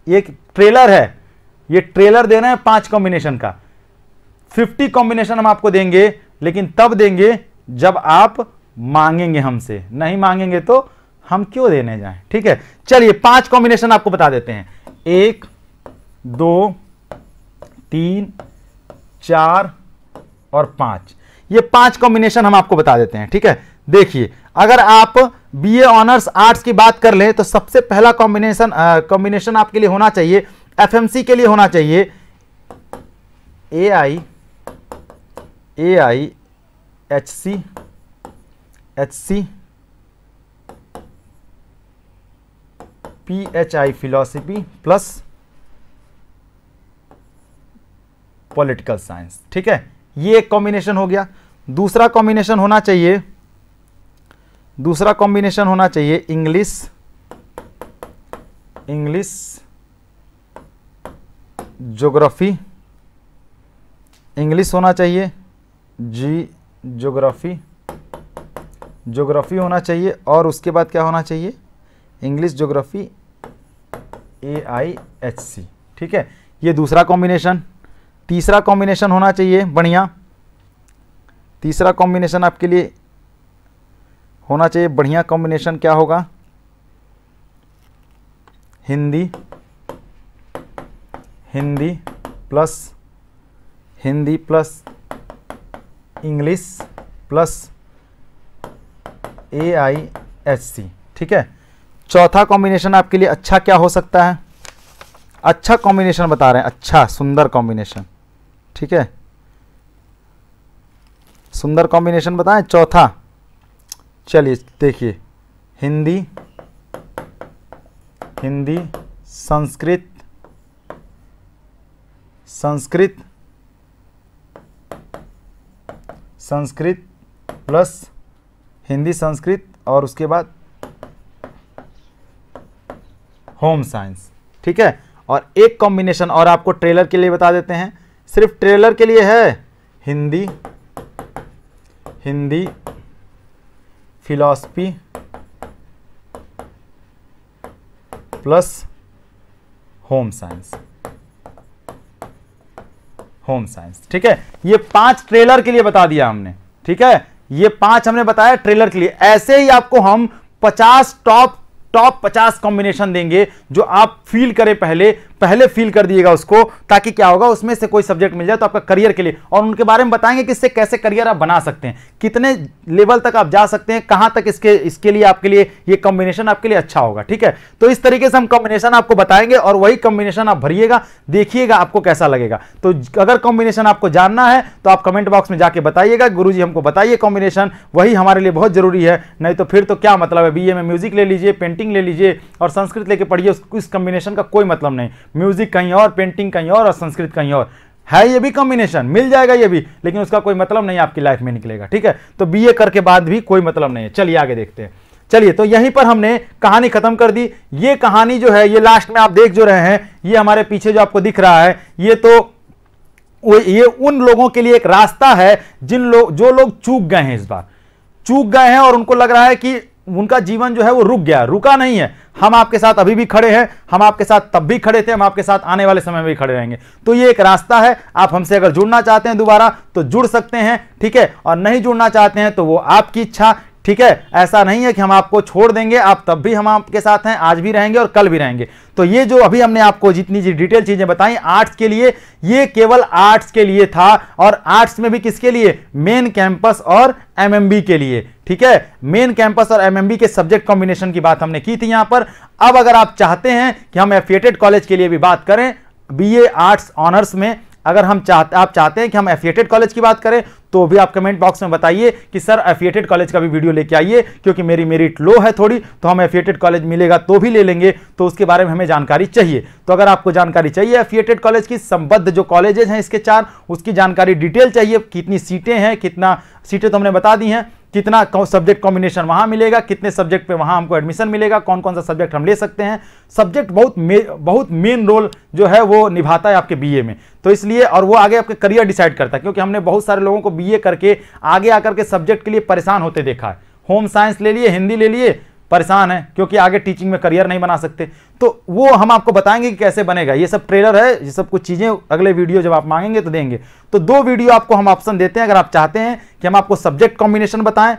ये ट्रेलर है, ये ट्रेलर दे रहे हैं 5 कॉम्बिनेशन का। 50 कॉम्बिनेशन हम आपको देंगे, लेकिन तब देंगे जब आप मांगेंगे हमसे, नहीं मांगेंगे तो हम क्यों देने जाएं, ठीक है। चलिए 5 कॉम्बिनेशन आपको बता देते हैं, 1 2 3 4 और 5, ये 5 कॉम्बिनेशन हम आपको बता देते हैं, ठीक है। देखिए अगर आप बीए ऑनर्स आर्ट्स की बात कर लें तो सबसे पहला कॉम्बिनेशन आपके लिए होना चाहिए, एफएमसी के लिए होना चाहिए AI HC PHI philosophy plus political science. ठीक है, ये एक कॉम्बिनेशन हो गया। दूसरा कॉम्बिनेशन होना चाहिए इंग्लिश ज्योग्राफी, इंग्लिश होना चाहिए ज्योग्राफी होना चाहिए, और उसके बाद क्या होना चाहिए, इंग्लिश ज्योग्राफी AIHC। ठीक है, ये दूसरा कॉम्बिनेशन। तीसरा कॉम्बिनेशन होना चाहिए बढ़िया, तीसरा कॉम्बिनेशन आपके लिए होना चाहिए बढ़िया कॉम्बिनेशन। क्या होगा, Hindi plus English plus AIHC। ठीक है, चौथा कॉम्बिनेशन आपके लिए अच्छा क्या हो सकता है, अच्छा कॉम्बिनेशन बता रहे हैं, अच्छा सुंदर कॉम्बिनेशन। ठीक है, सुंदर कॉम्बिनेशन बताएं चौथा। चलिए देखिए, हिंदी संस्कृत प्लस हिंदी संस्कृत, और उसके बाद होम साइंस। ठीक है, और एक कॉम्बिनेशन और आपको ट्रेलर के लिए बता देते हैं, सिर्फ ट्रेलर के लिए है, Hindi philosophy plus home science. ठीक है, ये 5 ट्रेलर के लिए बता दिया हमने। ठीक है, ये 5 हमने बताया ट्रेलर के लिए। ऐसे ही आपको हम 50 टॉप 50 कॉम्बिनेशन देंगे जो आप फील करें, पहले फील कर दिएगा उसको, ताकि क्या होगा, उसमें से कोई सब्जेक्ट मिल जाए तो आपका करियर के लिए, और उनके बारे में बताएंगे कि इससे कैसे करियर आप बना सकते हैं, कितने लेवल तक आप जा सकते हैं, कहां तक इसके लिए आपके लिए ये कॉम्बिनेशन आपके लिए अच्छा होगा। ठीक है, तो इस तरीके से हम कॉम्बिनेशन आपको बताएंगे और वही कॉम्बिनेशन आप भरिएगा, देखिएगा आपको कैसा लगेगा। तो अगर कॉम्बिनेशन आपको जानना है तो आप कमेंट बॉक्स में जाके बताइएगा, गुरुजी हमको बताइए कॉम्बिनेशन, वही हमारे लिए बहुत जरूरी है। नहीं तो फिर तो क्या मतलब है, बीए में म्यूजिक ले लीजिए, पेंटिंग ले लीजिए और संस्कृत लेके पढ़िए, इस कॉम्बिनेशन का कोई मतलब नहीं। म्यूजिक कहीं और, पेंटिंग कहीं और संस्कृत कहीं और है, ये भी कॉम्बिनेशन मिल जाएगा ये भी, लेकिन उसका कोई मतलब नहीं आपकी लाइफ में निकलेगा। ठीक है, तो बीए करके बाद भी कोई मतलब नहीं है। चलिए आगे देखते हैं। चलिए, तो यहीं पर हमने कहानी खत्म कर दी। ये कहानी जो है, ये लास्ट में आप देख जो रहे हैं, ये हमारे पीछे जो आपको दिख रहा है, ये उन लोगों के लिए एक रास्ता है जो लोग चूक गए हैं, इस बार चूक गए हैं और उनको लग रहा है कि उनका जीवन जो है वो रुक गया, रुका नहीं है। हम आपके साथ अभी भी खड़े हैं, हम आपके साथ तब भी खड़े थे, हम आपके साथ आने वाले समय में भी खड़े रहेंगे। तो ये एक रास्ता है, आप हमसे अगर जुड़ना चाहते हैं दोबारा तो जुड़ सकते हैं। ठीक है, और नहीं जुड़ना चाहते हैं तो वो आपकी इच्छा। ठीक है, ऐसा नहीं है कि हम आपको छोड़ देंगे, आप तब भी हम आपके साथ हैं, आज भी रहेंगे और कल भी रहेंगे। तो ये जो अभी हमने आपको जितनी डिटेल चीजें बताई आर्ट्स के लिए, ये केवल आर्ट्स के लिए था, और आर्ट्स में भी किसके लिए, मेन कैंपस और एमएमबी के लिए। ठीक है, मेन कैंपस और एमएमबी के सब्जेक्ट कॉम्बिनेशन की बात हमने की थी यहां पर। अब अगर आप चाहते हैं कि हम एफिलिएटेड कॉलेज के लिए भी बात करें, बीए आर्ट्स ऑनर्स में, अगर आप चाहते हैं कि हम एफिलिएटेड कॉलेज की बात करें, तो भी आप कमेंट बॉक्स में बताइए कि सर एफिलिएटेड कॉलेज का भी वीडियो लेके आइए, क्योंकि मेरी मेरिट लो है थोड़ी, तो हम एफिलिएटेड कॉलेज मिलेगा तो भी ले लेंगे, तो उसके बारे में हमें जानकारी चाहिए। तो अगर आपको जानकारी चाहिए एफिलिएटेड कॉलेज की, संबद्ध जो कॉलेजेस हैं इसके 4, उसकी जानकारी डिटेल चाहिए, कितनी सीटें हैं, कितना सीटें तो हमने बता दी हैं, कितना सब्जेक्ट कॉम्बिनेशन वहां मिलेगा, कितने सब्जेक्ट पे वहां हमको एडमिशन मिलेगा, कौन कौन सा सब्जेक्ट हम ले सकते हैं। सब्जेक्ट बहुत मेन रोल जो है वो निभाता है आपके बीए में, तो इसलिए, और वो आगे आपके करियर डिसाइड करता है, क्योंकि हमने बहुत सारे लोगों को बीए करके आगे आकर के सब्जेक्ट के लिए परेशान होते देखा है। होम साइंस ले लिए, हिंदी ले लिए, परेशान है क्योंकि आगे टीचिंग में करियर नहीं बना सकते। तो वो हम आपको बताएंगे कि कैसे बनेगा। ये सब ट्रेलर है, ये सब कुछ चीजें अगले वीडियो जब आप मांगेंगे तो देंगे। तो 2 वीडियो आपको हम ऑप्शन देते हैं, अगर आप चाहते हैं कि हम आपको सब्जेक्ट कॉम्बिनेशन बताएं,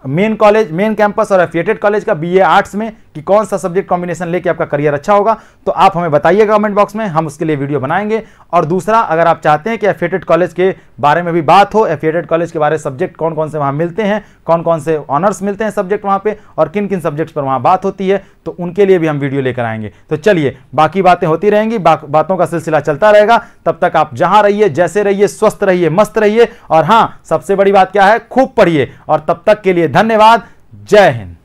मेन कॉलेज, मेन कैंपस और एफिलिएटेड कॉलेज का बीए आर्ट्स में कि कौन सा सब्जेक्ट कॉम्बिनेशन लेके आपका करियर अच्छा होगा, तो आप हमें बताइएगा कमेंट बॉक्स में, हम उसके लिए वीडियो बनाएंगे। और दूसरा, अगर आप चाहते हैं कि एफिलिएटेड कॉलेज के बारे में भी बात हो, एफिलिएटेड कॉलेज के बारे में सब्जेक्ट कौन कौन से वहां मिलते हैं, कौन कौन से ऑनर्स मिलते हैं सब्जेक्ट वहां पे, और किन किन सब्जेक्ट्स पर वहां बात होती है, तो उनके लिए भी हम वीडियो लेकर आएंगे। तो चलिए, बाकी बातें होती रहेंगी, बातों का सिलसिला चलता रहेगा। तब तक आप जहां रहिए, जैसे रहिए, स्वस्थ रहिए, मस्त रहिए, और हां, सबसे बड़ी बात क्या है, खूब पढ़िए। और तब तक के लिए धन्यवाद। जय हिंद।